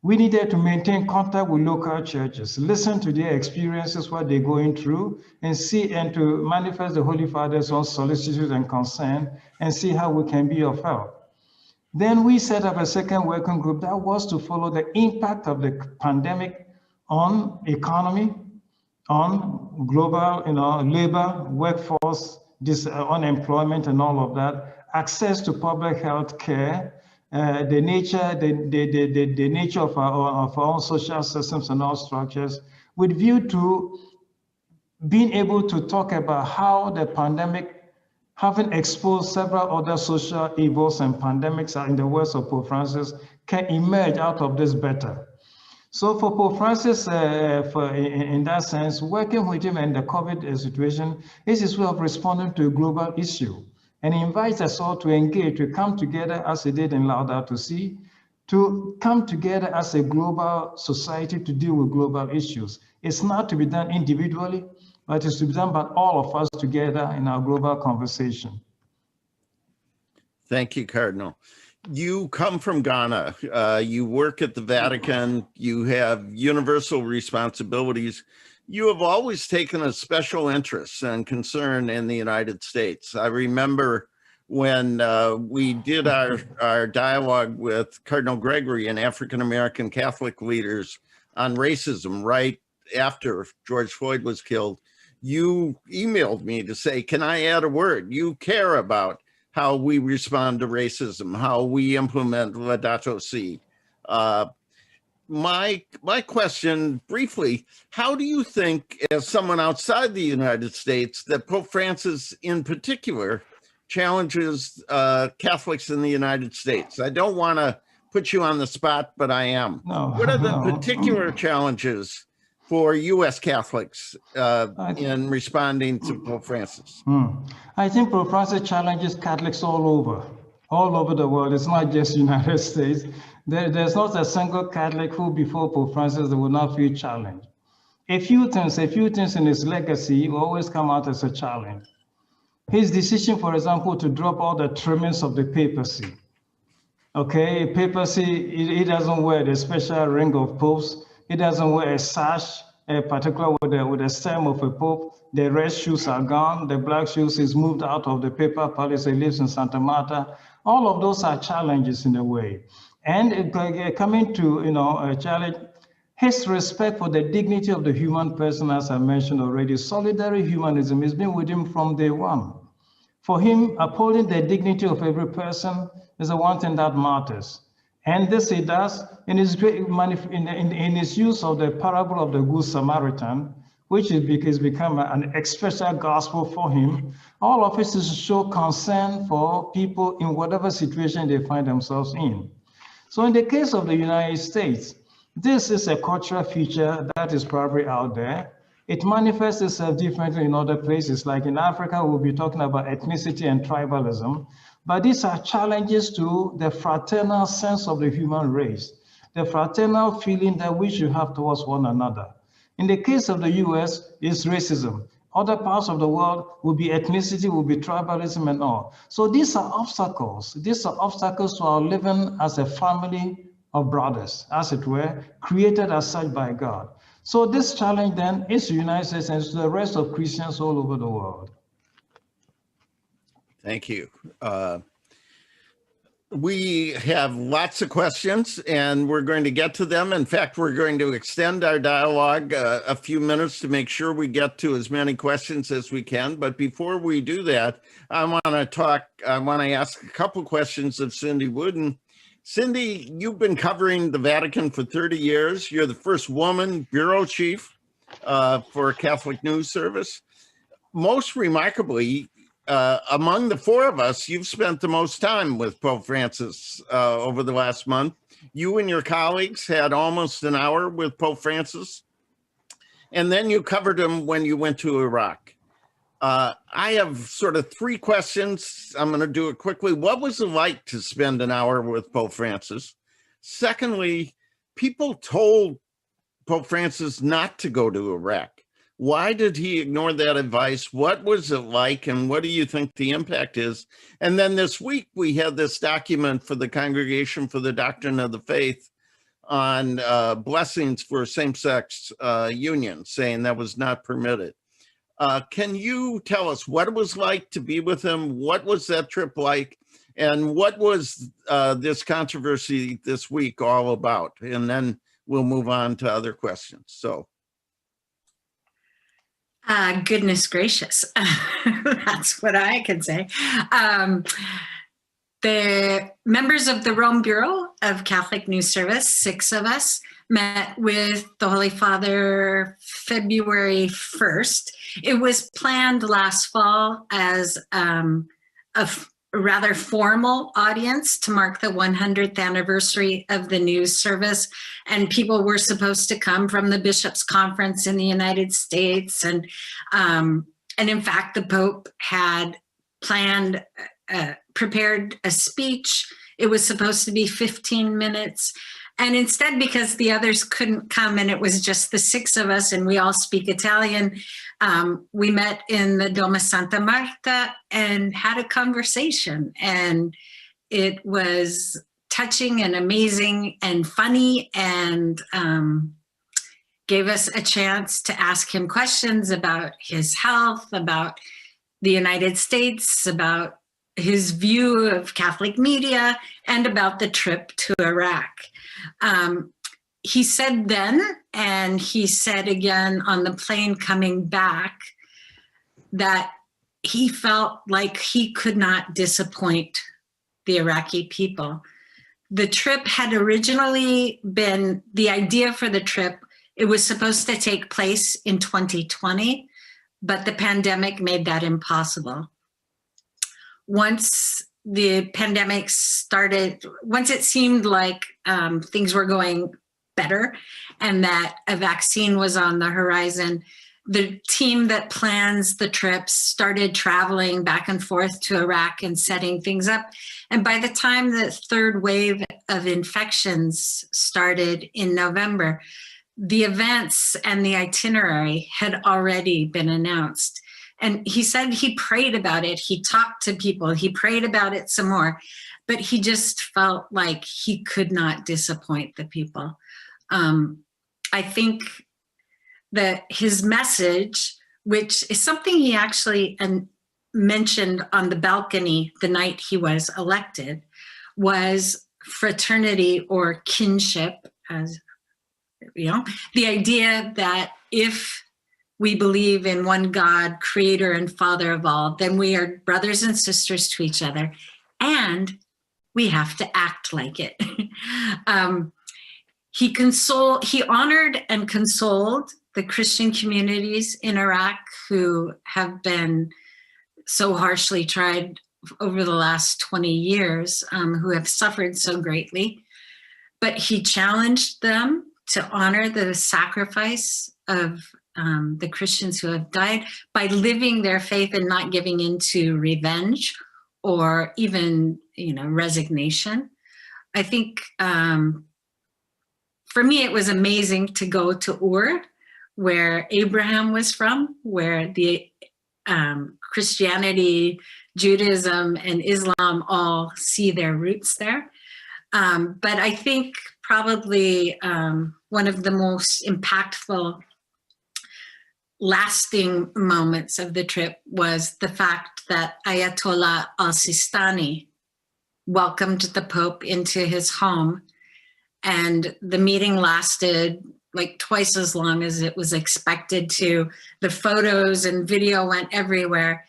We needed to maintain contact with local churches, listen to their experiences, what they're going through, and see and to manifest the Holy Father's own solicitude and concern, and see how we can be of help. Then we set up a second working group that was to follow the impact of the pandemic on economy, on global labor, workforce, unemployment and all of that, access to public health care, the nature of our own social systems and all structures, with view to being able to talk about how the pandemic, having exposed several other social evils and pandemics in the words of Pope Francis, can emerge out of this better. So for Pope Francis, in that sense, working with him in the COVID situation is his way of responding to a global issue. And he invites us all to engage, to come together as he did in Laudato Si, to come together as a global society to deal with global issues. It's not to be done individually, but it's to be done by all of us together in our global conversation. Thank you, Cardinal. You come from Ghana. You work at the Vatican. You have universal responsibilities. You have always taken a special interest and concern in the United States. I remember when we did our dialogue with Cardinal Gregory and African-American Catholic leaders on racism right after George Floyd was killed, you emailed me to say, can I add a word? You care about how we respond to racism, how we implement Laudato Si. My question briefly, how do you think, as someone outside the United States, that Pope Francis in particular challenges Catholics in the United States? I don't want to put you on the spot, but I am. What are the particular challenges for U.S. Catholics in responding to Pope Francis? I think Pope Francis challenges Catholics all over the world. It's not just United States. There's not a single Catholic who before Pope Francis they would not feel challenged. A few things in his legacy will always come out as a challenge. His decision, for example, to drop all the trimmings of the papacy. Okay, papacy, it doesn't wear the special ring of popes. It doesn't wear a sash particularly with the stem of a pope. The red shoes are gone. The black shoes is moved out of the paper palace. He lives in Santa Marta. All of those are challenges in a way. And coming to, a challenge, his respect for the dignity of the human person, as I mentioned already, solidary humanism has been with him from day one. For him, upholding the dignity of every person is the one thing that matters. And this he does in his use of the parable of the Good Samaritan, which has become an special gospel for him. All of it is to show concern for people in whatever situation they find themselves in. So in the case of the United States, this is a cultural feature that is probably out there. It manifests itself differently in other places. Like in Africa, we'll be talking about ethnicity and tribalism. But these are challenges to the fraternal sense of the human race, the fraternal feeling that we should have towards one another. In the case of the US, it's racism. Other parts of the world will be ethnicity, will be tribalism and all. So these are obstacles. These are obstacles to our living as a family of brothers, as it were, created as such by God. So this challenge then is the United States and to the rest of Christians all over the world. Thank you. We have lots of questions and we're going to get to them. In fact, we're going to extend our dialogue a few minutes to make sure we get to as many questions as we can. But before we do that, I want to ask a couple questions of Cindy Wooden. Cindy, you've been covering the Vatican for 30 years. You're the first woman bureau chief for Catholic News Service. Most remarkably, among the four of us, you've spent the most time with Pope Francis over the last month. You and your colleagues had almost an hour with Pope Francis, and then you covered him when you went to Iraq. I have sort of three questions. I'm going to do it quickly. What was it like to spend an hour with Pope Francis? Secondly, people told Pope Francis not to go to Iraq. Why did he ignore that advice? What was it like, and what do you think the impact is? And then this week, we had this document for the Congregation for the Doctrine of the Faith on blessings for same-sex unions, saying that was not permitted. Can you tell us what it was like to be with him? What was that trip like? And what was this controversy this week all about? And then we'll move on to other questions. So. Goodness gracious. That's what I can say. The members of the Rome Bureau of Catholic News Service, 6 of us, met with the Holy Father February 1st. It was planned last fall as a rather formal audience to mark the 100th anniversary of the news service. And people were supposed to come from the Bishops' Conference in the United States. And in fact, the Pope had prepared a speech. It was supposed to be 15 minutes. And instead, because the others couldn't come and it was just the 6 of us and we all speak Italian, we met in the Doma Santa Marta and had a conversation. And it was touching and amazing and funny, and gave us a chance to ask him questions about his health, about the United States, about his view of Catholic media, and about the trip to Iraq. He said then, and he said again on the plane coming back, that he felt like he could not disappoint the Iraqi people. The trip had originally been, the idea for the trip, it was supposed to take place in 2020, but the pandemic made that impossible. Once the pandemic started, once it seemed like things were going better and that a vaccine was on the horizon, the team that plans the trips started traveling back and forth to Iraq and setting things up. And by the time the third wave of infections started in November, the events and the itinerary had already been announced. And he said he prayed about it. He talked to people. He prayed about it some more, but he just felt like he could not disappoint the people. I think his message, which is something he actually mentioned on the balcony the night he was elected, was fraternity or kinship, as you know, the idea that if we believe in one God, creator and father of all, then we are brothers and sisters to each other, and we have to act like it. He honored and consoled the Christian communities in Iraq who have been so harshly tried over the last 20 years, who have suffered so greatly. But he challenged them to honor the sacrifice of the Christians who have died by living their faith and not giving into revenge or even, resignation. I think for me, it was amazing to go to Ur, where Abraham was from, where the Christianity, Judaism, and Islam all see their roots there. But I think probably one of the most impactful lasting moments of the trip was the fact that Ayatollah al-Sistani welcomed the Pope into his home, and the meeting lasted like twice as long as it was expected to. The photos and video went everywhere.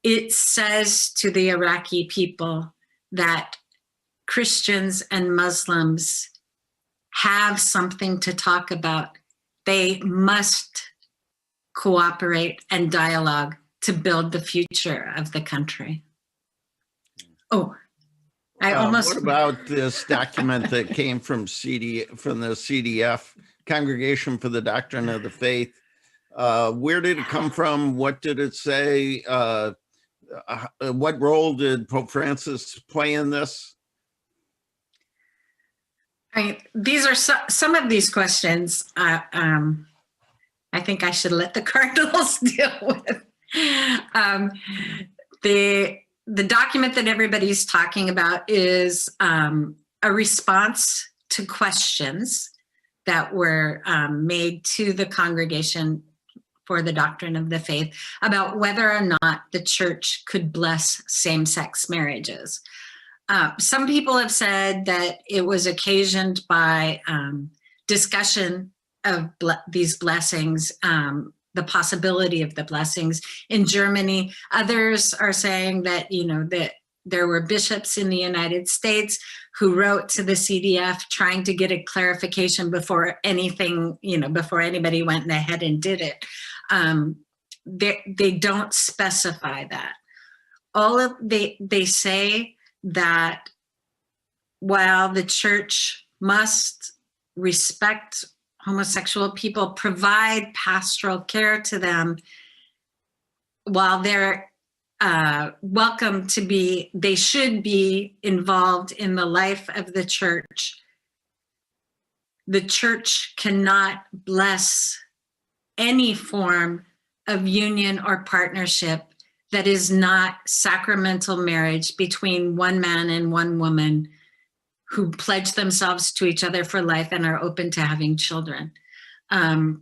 It says to the Iraqi people that Christians and Muslims have something to talk about. They must cooperate and dialogue to build the future of the country. Oh, What about this document that came from the CDF, Congregation for the Doctrine of the Faith? Where did it come from? What did it say? What role did Pope Francis play in this? These are some of these questions I think I should let the Cardinals deal with. The document that everybody's talking about is a response to questions that were made to the Congregation for the Doctrine of the Faith about whether or not the church could bless same-sex marriages. Some people have said that it was occasioned by discussion of these blessings, the possibility of the blessings in Germany. Others are saying that, that there were bishops in the United States who wrote to the CDF trying to get a clarification before anything, before anybody went ahead and did it. They don't specify that. They say that while the church must respect homosexual people, provide pastoral care to them, while they're welcome to be, they should be involved in the life of the church. The church cannot bless any form of union or partnership that is not sacramental marriage between one man and one woman who pledge themselves to each other for life and are open to having children. I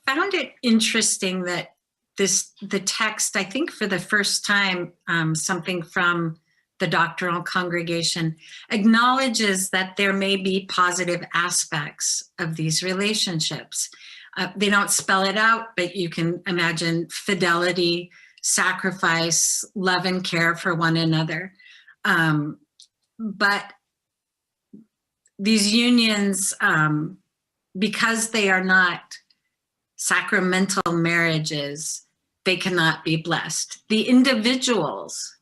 found it interesting that the text, I think for the first time, something from the doctrinal congregation acknowledges that there may be positive aspects of these relationships. They don't spell it out, but you can imagine fidelity, sacrifice, love and care for one another. But these unions, because they are not sacramental marriages, they cannot be blessed. The individuals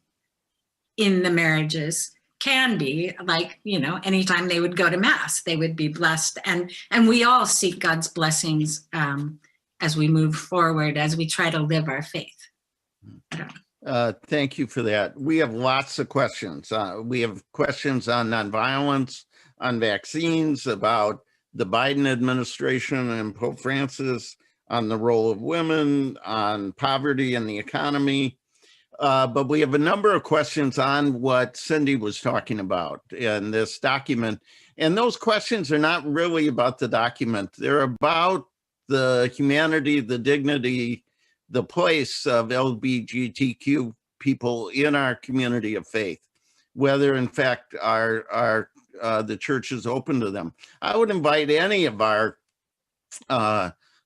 in the marriages can be, like, anytime they would go to mass, they would be blessed. And we all seek God's blessings as we move forward, as we try to live our faith. Thank you for that. We have lots of questions. We have questions on nonviolence, on vaccines, about the Biden administration and Pope Francis, on the role of women, on poverty and the economy. but we have a number of questions on what Cindy was talking about in this document. And those questions are not really about the document. They're about the humanity, the dignity, the place of LGBTQ people in our community of faith, whether in fact the church is open to them. I would invite any of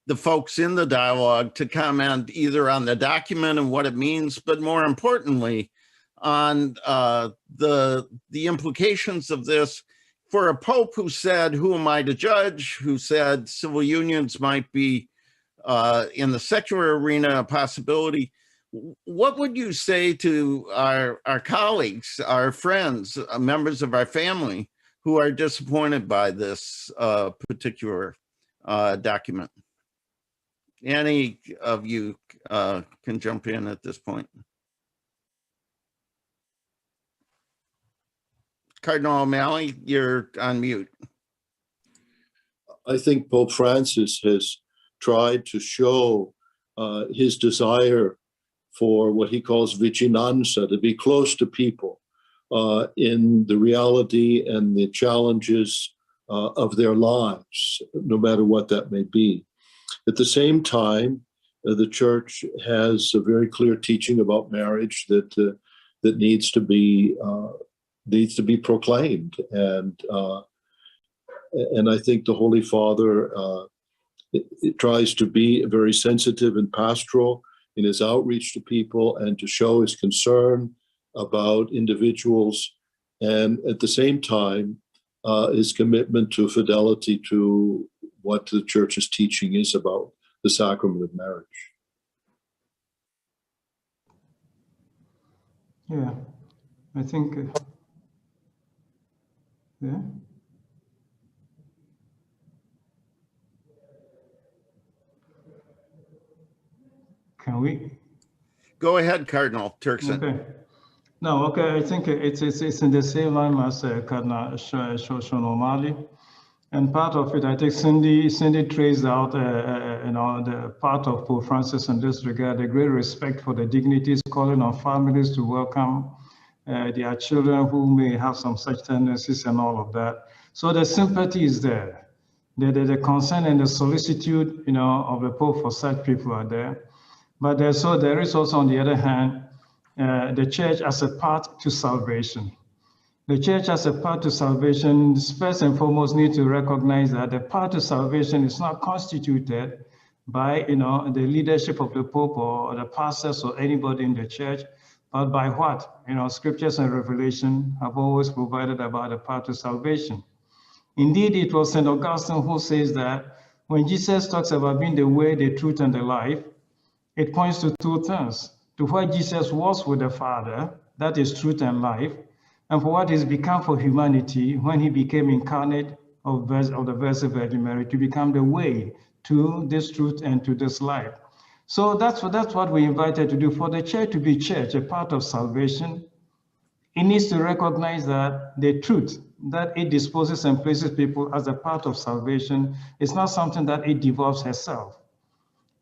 the folks in the dialogue to comment either on the document and what it means, but more importantly, on the implications of this for a pope who said, "Who am I to judge?" Who said civil unions might be in the secular arena a possibility. What would you say to our colleagues, our friends, members of our family who are disappointed by this particular document? Any of you can jump in at this point. Cardinal O'Malley, you're on mute. I think Pope Francis has tried to show his desire for what he calls vicinanza, to be close to people in the reality and the challenges of their lives, no matter what that may be. At the same time, the church has a very clear teaching about marriage that needs to be proclaimed, and I think the Holy Father it tries to be very sensitive and pastoral in his outreach to people and to show his concern about individuals, and at the same time, his commitment to fidelity to what the church's teaching is about the sacrament of marriage. Yeah, I think, yeah. Can we? Go ahead, Cardinal Turkson. Okay. No, okay, I think it's in the same line as Cardinal Seán O'Malley. And part of it, I think Cindy traced out, the part of Pope Francis in this regard, a great respect for the dignities, calling on families to welcome their children who may have some such tendencies and all of that. So the sympathy is there. The concern and the solicitude, of the Pope for such people are there. But there is also, on the other hand, the church as a path to salvation. The church as a path to salvation, first and foremost, need to recognize that the path to salvation is not constituted by, the leadership of the Pope or the pastors or anybody in the church, but by what, scriptures and revelation have always provided about the path to salvation. Indeed, it was St. Augustine who says that when Jesus talks about being the way, the truth, and the life, it points to two things: to where Jesus was with the Father, that is truth and life, and for what he's become for humanity when he became incarnate of the Blessed Virgin Mary to become the way to this truth and to this life. So that's what we invited to do. For the church to be church, a part of salvation, it needs to recognize that the truth that it disposes and places people as a part of salvation is not something that it devolves herself.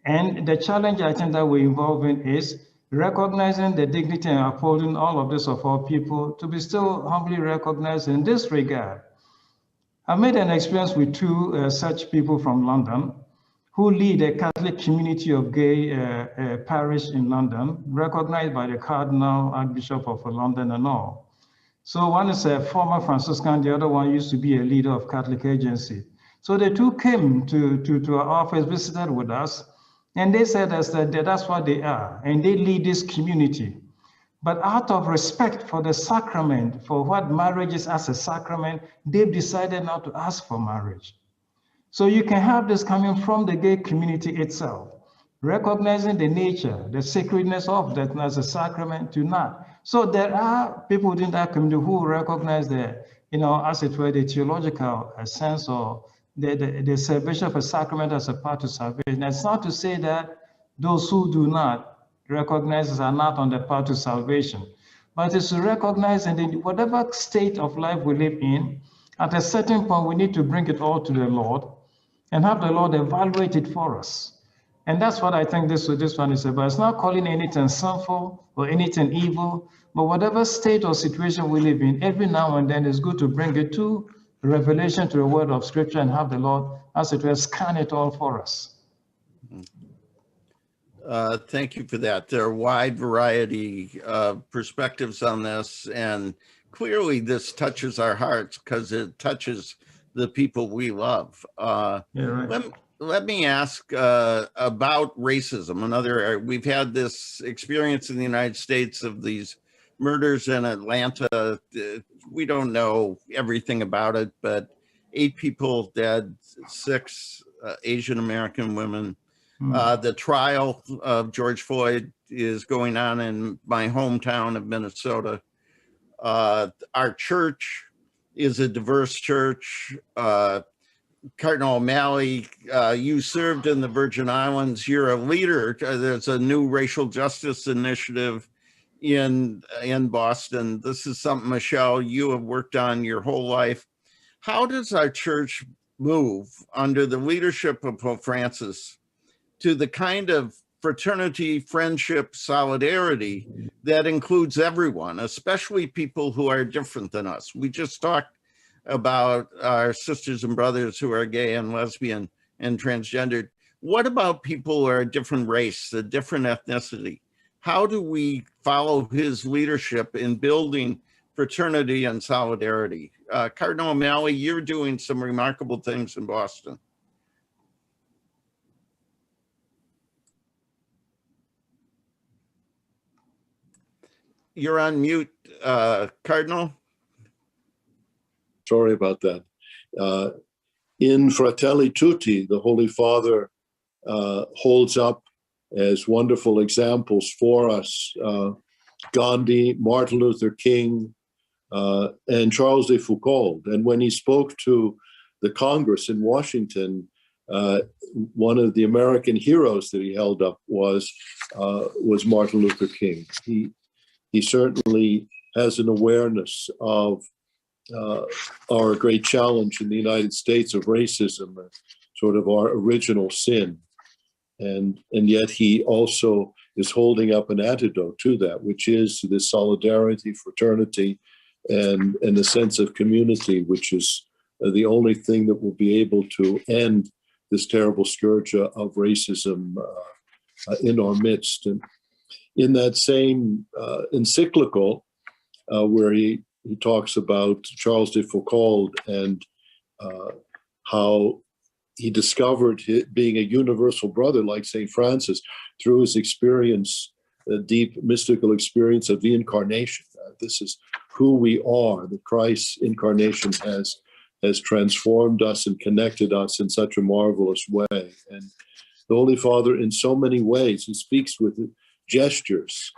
And the challenge I think that we're involved in is recognizing the dignity and upholding all of this of all people to be still humbly recognized in this regard. I made an experience with two such people from London who lead a Catholic community of gay parish in London, recognized by the Cardinal, Archbishop of London and all. So one is a former Franciscan, the other one used to be a leader of Catholic agency. So the two came to our office, visited with us, and they said that that's what they are, and they lead this community. But out of respect for the sacrament, for what marriage is as a sacrament, they've decided not to ask for marriage. So you can have this coming from the gay community itself, recognizing the nature, the sacredness of that as a sacrament to not. So there are people within that community who recognize the, as it were, the theological sense or the salvation of a sacrament as a part of salvation. That's not to say that those who do not recognize are not on the path to salvation, but it's to recognize that in whatever state of life we live in, at a certain point, we need to bring it all to the Lord and have the Lord evaluate it for us. And that's what I think this one is about. It's not calling anything sinful or anything evil, but whatever state or situation we live in, every now and then it's good to bring it to revelation, to the word of scripture, and have the Lord, as it were, scan it all for us. Thank you for that. There are a wide variety of perspectives on this, and clearly this touches our hearts because it touches the people we love. Yeah, right. Let me ask about racism. We've had this experience in the United States of these murders in Atlanta. We don't know everything about it, but 8 people dead, 6 Asian American women. The trial of George Floyd is going on in my hometown of Minnesota. Our church is a diverse church. Cardinal O'Malley, you served in the Virgin Islands. You're a leader. There's a new racial justice initiative in Boston. This is something, Michelle, you have worked on your whole life. How does our church move under the leadership of Pope Francis to the kind of fraternity, friendship, solidarity that includes everyone, especially people who are different than us? We just talked about our sisters and brothers who are gay and lesbian and transgendered. What about people who are a different race, a different ethnicity? How do we follow his leadership in building fraternity and solidarity? Cardinal O'Malley, you're doing some remarkable things in Boston. You're on mute, Cardinal. Sorry about that. In Fratelli Tutti, the Holy Father holds up as wonderful examples for us Gandhi, Martin Luther King, and Charles de Foucauld. And when he spoke to the Congress in Washington, one of the American heroes that he held up was Martin Luther King. He certainly has an awareness of our great challenge in the United States of racism, sort of our original sin. And yet he also is holding up an antidote to that, which is this solidarity, fraternity, and a sense of community, which is the only thing that will be able to end this terrible scourge of racism in our midst. And in that same encyclical, where he talks about Charles de Foucauld and how he discovered being a universal brother like St. Francis through his experience, a deep mystical experience of the incarnation. This is who we are. The Christ's incarnation has transformed us and connected us in such a marvelous way. And the Holy Father, in so many ways, he speaks with gestures,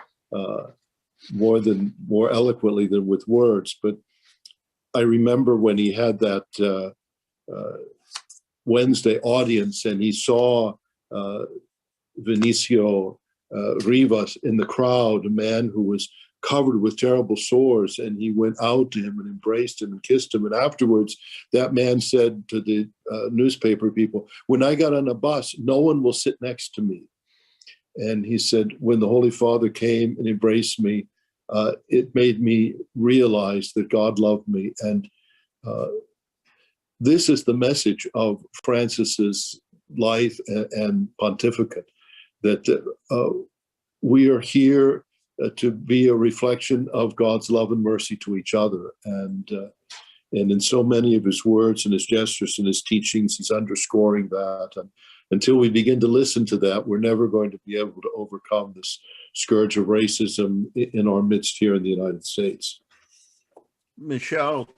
more eloquently than with words. But I remember when he had that Wednesday audience and he saw Vinicio Rivas in the crowd, a man who was covered with terrible sores, and he went out to him and embraced him and kissed him. And afterwards, that man said to the newspaper people, "When I got on a bus, no one will sit next to me." And he said, when the Holy Father came and embraced me, it made me realize that God loved me. And this is the message of Francis's life and pontificate, that we are here to be a reflection of God's love and mercy to each other. And in so many of his words and his gestures and his teachings, he's underscoring that. And until we begin to listen to that, we're never going to be able to overcome this scourge of racism in our midst here in the United States. Michelle,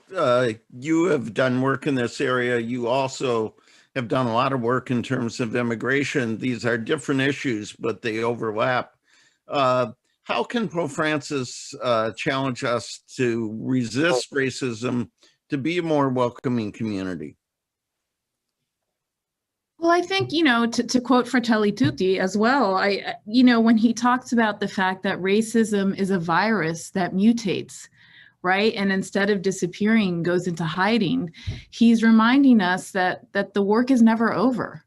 you have done work in this area. You also have done a lot of work in terms of immigration. These are different issues, but they overlap. How can Pope Francis challenge us to resist racism, to be a more welcoming community? Well, I think, to quote Fratelli Tutti as well, when he talks about the fact that racism is a virus that mutates, right? And instead of disappearing, goes into hiding, he's reminding us that the work is never over,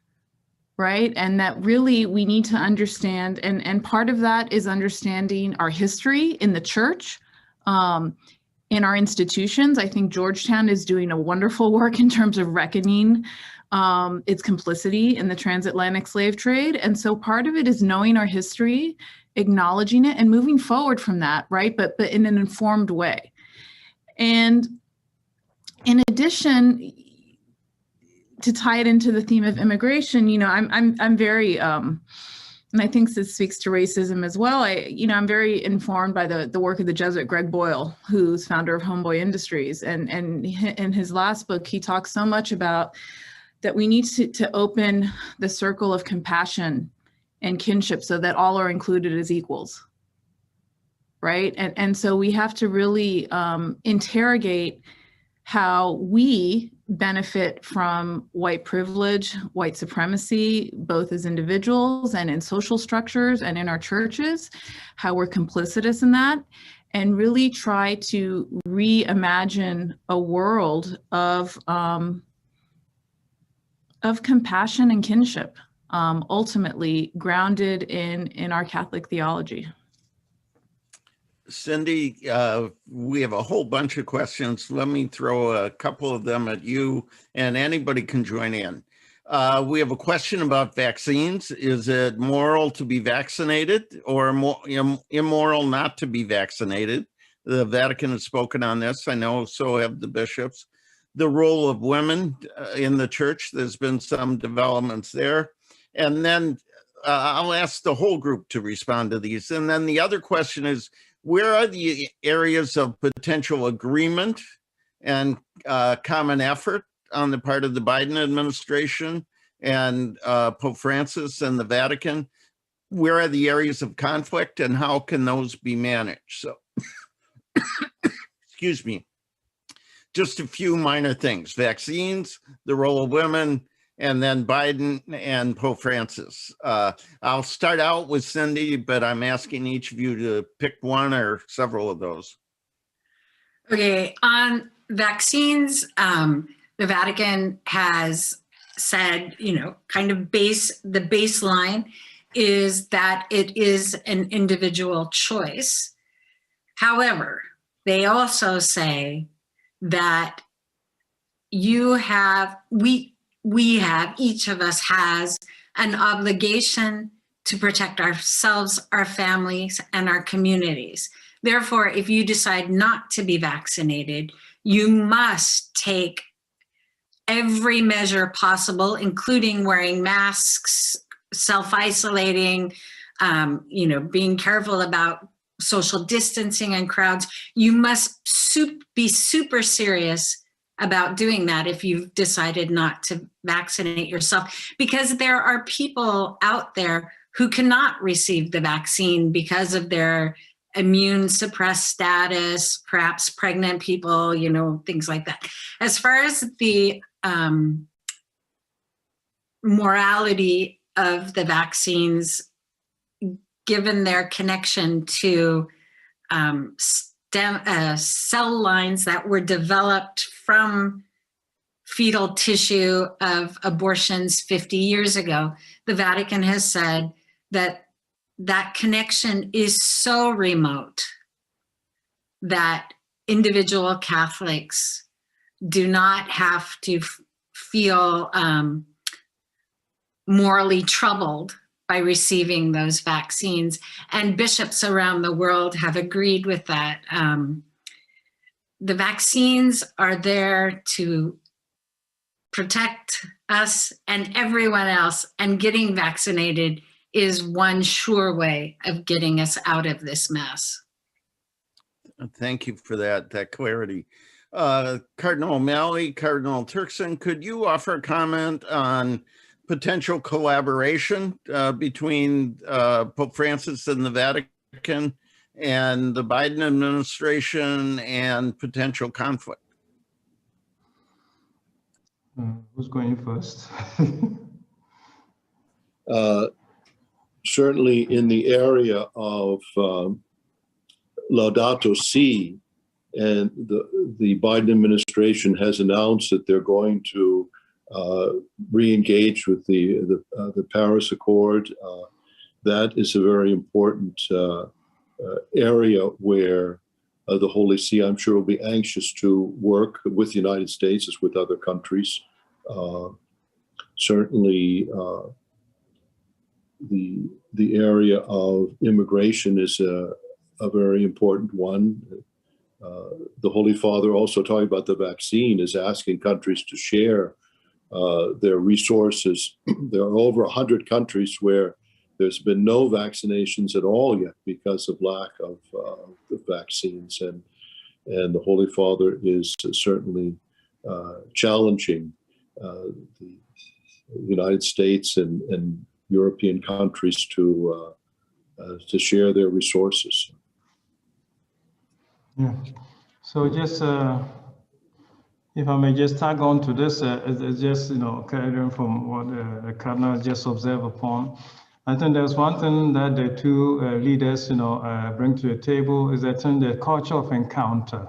right? And that really we need to understand, and part of that is understanding our history in the church, in our institutions. I think Georgetown is doing a wonderful work in terms of reckoning its complicity in the transatlantic slave trade. And so part of it is knowing our history, acknowledging it, and moving forward from that, right? But in an informed way. And in addition, to tie it into the theme of immigration, I'm very, and I think this speaks to racism as well. I'm very informed by the work of the Jesuit Greg Boyle, who's founder of Homeboy Industries. And in his last book, he talks so much about that we need to open the circle of compassion and kinship so that all are included as equals, right? And so we have to really interrogate how we benefit from white privilege, white supremacy, both as individuals and in social structures and in our churches, how we're complicitous in that, and really try to reimagine a world of compassion and kinship, ultimately grounded in our Catholic theology. Cindy, we have a whole bunch of questions. Let me throw a couple of them at you, and anybody can join in. We have a question about vaccines. Is it moral to be vaccinated or immoral not to be vaccinated? The Vatican has spoken on this. I know so have the bishops. The role of women in the church, there's been some developments there. And then I'll ask the whole group to respond to these. And then the other question is, where are the areas of potential agreement and common effort on the part of the Biden administration and Pope Francis and the Vatican? Where are the areas of conflict and how can those be managed? So, excuse me, just a few minor things: vaccines, the role of women, and then Biden and Pope Francis. I'll start out with Cindy, but I'm asking each of you to pick one or several of those. Okay, on vaccines, the Vatican has said, kind of the baseline is that it is an individual choice. However, they also say that each of us has an obligation to protect ourselves, our families, and our communities. Therefore, if you decide not to be vaccinated, you must take every measure possible, including wearing masks, self-isolating, being careful about social distancing and crowds. You must be super serious about doing that if you've decided not to vaccinate yourself, because there are people out there who cannot receive the vaccine because of their immune suppressed status, perhaps pregnant people, things like that. As far as the morality of the vaccines, given their connection to cell lines that were developed from fetal tissue of abortions 50 years ago, the Vatican has said that that connection is so remote that individual Catholics do not have to feel morally troubled by receiving those vaccines. And bishops around the world have agreed with that. The vaccines are there to protect us and everyone else, and getting vaccinated is one sure way of getting us out of this mess. Thank you for that clarity. Cardinal O'Malley, Cardinal Turkson, could you offer a comment on potential collaboration between Pope Francis and the Vatican and the Biden administration and potential conflict? Who's going first? Certainly in the area of Laudato Si, and the Biden administration has announced that they're going to re-engaged with the Paris Accord. That is a very important area where the Holy See, I'm sure, will be anxious to work with the United States as with other countries. Certainly, the area of immigration is a very important one. The Holy Father, also talking about the vaccine, is asking countries to share their resources. There are over 100 countries where there's been no vaccinations at all yet because of lack of the vaccines. And the Holy Father is certainly challenging the United States and European countries to share their resources. Yeah. So just if I may just tag on to this, just carrying from what the Cardinal just observed upon. I think there's one thing that the two leaders, bring to the table is that the culture of encounter.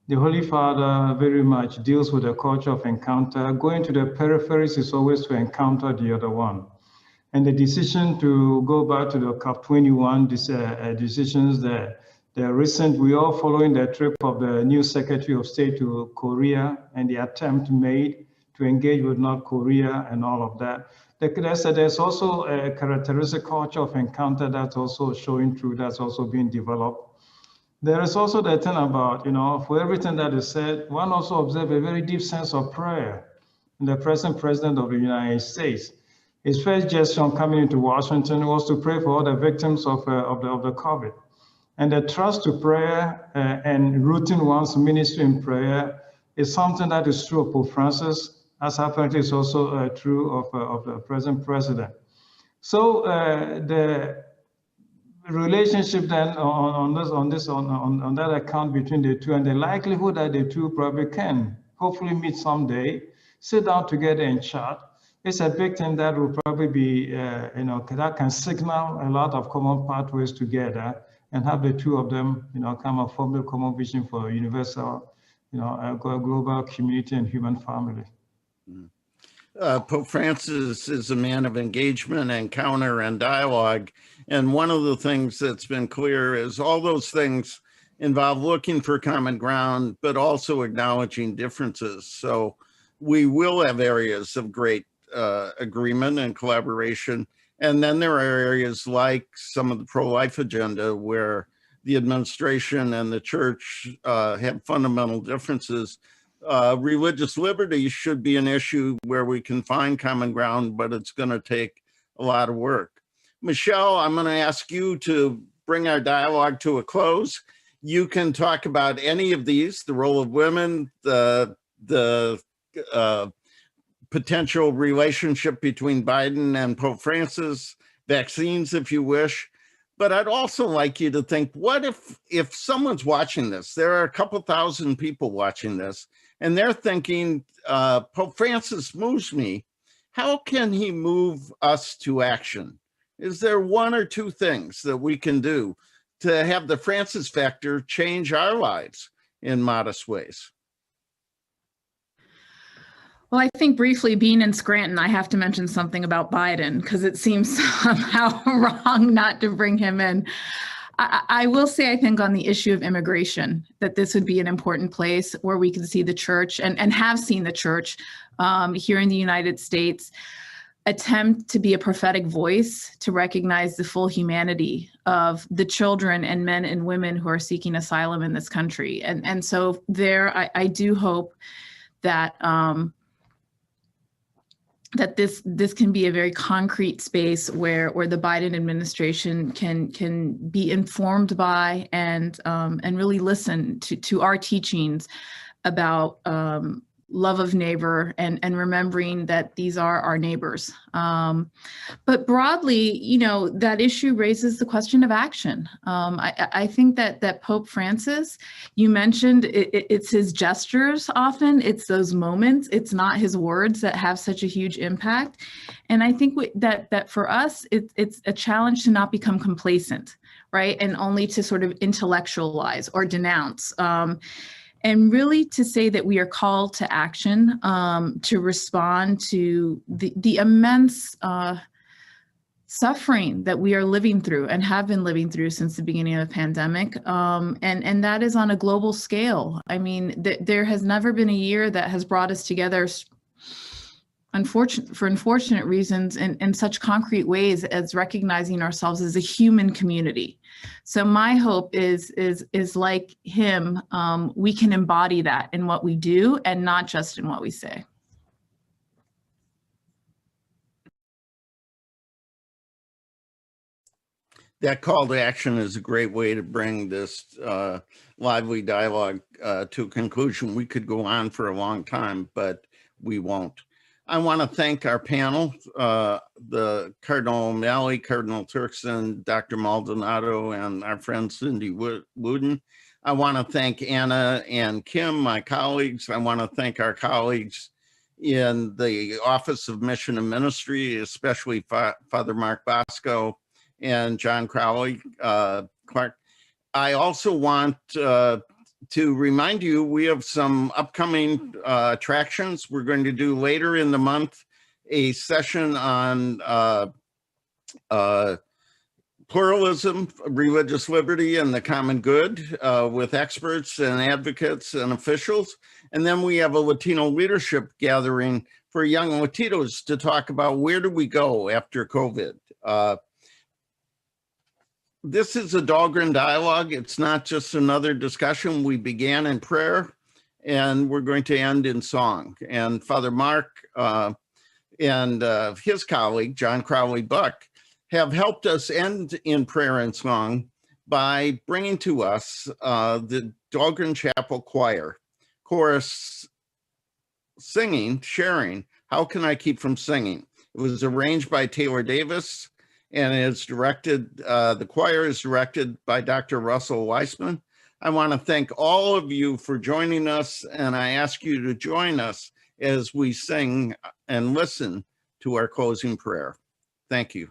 The Holy Father very much deals with the culture of encounter. Going to the peripheries is always to encounter the other one. And the decision to go back to the COP21 decisions, the recent, we are following the trip of the new Secretary of State to Korea and the attempt made to engage with North Korea and all of that. There's also a characteristic culture of encounter that's also showing through, that's also being developed. There is also the thing about, for everything that is said, one also observes a very deep sense of prayer in the present President of the United States. His first gesture on coming into Washington was to pray for all the victims of the COVID. And the trust to prayer and rooting one's ministry in prayer is something that is true of Pope Francis, as apparently is also true of the present president. So the relationship then on that account between the two, and the likelihood that the two probably can hopefully meet someday, sit down together and chat, it's a big thing that will probably be, that can signal a lot of common pathways together and have the two of them, come up form a common vision for a universal, a global community and human family. Pope Francis is a man of engagement, encounter, and dialogue. And one of the things that's been clear is all those things involve looking for common ground, but also acknowledging differences. So we will have areas of great agreement and collaboration. And then there are areas like some of the pro-life agenda where the administration and the church have fundamental differences. Religious liberty should be an issue where we can find common ground, but it's going to take a lot of work. Michelle, I'm going to ask you to bring our dialogue to a close. You can talk about any of these, the role of women, the potential relationship between Biden and Pope Francis, vaccines, if you wish. But I'd also like you to think, what if someone's watching this? There are a couple thousand people watching this, and they're thinking, Pope Francis moves me. How can he move us to action? Is there one or two things that we can do to have the Francis factor change our lives in modest ways? Well, I think briefly, being in Scranton, I have to mention something about Biden because it seems somehow wrong not to bring him in. I will say, I think on the issue of immigration, that this would be an important place where we can see the church and have seen the church here in the United States attempt to be a prophetic voice to recognize the full humanity of the children and men and women who are seeking asylum in this country. And so there, I do hope that that this can be a very concrete space where the Biden administration can be informed by and really listen to our teachings about love of neighbor and remembering that these are our neighbors. But broadly, that issue raises the question of action. I think that Pope Francis, you mentioned it's his gestures often, it's those moments, it's not his words that have such a huge impact. And I think that for us, it's a challenge to not become complacent, right? And only to sort of intellectualize or denounce. and really to say that we are called to action, to respond to the immense suffering that we are living through and have been living through since the beginning of the pandemic. And that is on a global scale. I mean, there has never been a year that has brought us together for unfortunate reasons in such concrete ways as recognizing ourselves as a human community. So my hope is like him, we can embody that in what we do and not just in what we say. That call to action is a great way to bring this lively dialogue to a conclusion. We could go on for a long time, but we won't. I want to thank our panel, the Cardinal O'Malley, Cardinal Turkson, Dr. Maldonado, and our friend Cindy Wooden. I want to thank Anna and Kim, my colleagues. I want to thank our colleagues in the Office of Mission and Ministry, especially Father Mark Bosco and John Crowley, Clark. I also want to remind you, we have some upcoming attractions. We're going to do later in the month a session on pluralism, religious liberty, and the common good with experts and advocates and officials. And then we have a Latino leadership gathering for young Latinos to talk about where do we go after COVID. This is a Dahlgren Dialogue. It's not just another discussion. We began in prayer and we're going to end in song. And Father Mark and his colleague, John Crowley Buck, have helped us end in prayer and song by bringing to us the Dahlgren Chapel Choir chorus singing, sharing, How Can I Keep From Singing? It was arranged by Taylor Davis, and it's directed, the choir is directed by Dr. Russell Weissman. I want to thank all of you for joining us, and I ask you to join us as we sing and listen to our closing prayer. Thank you.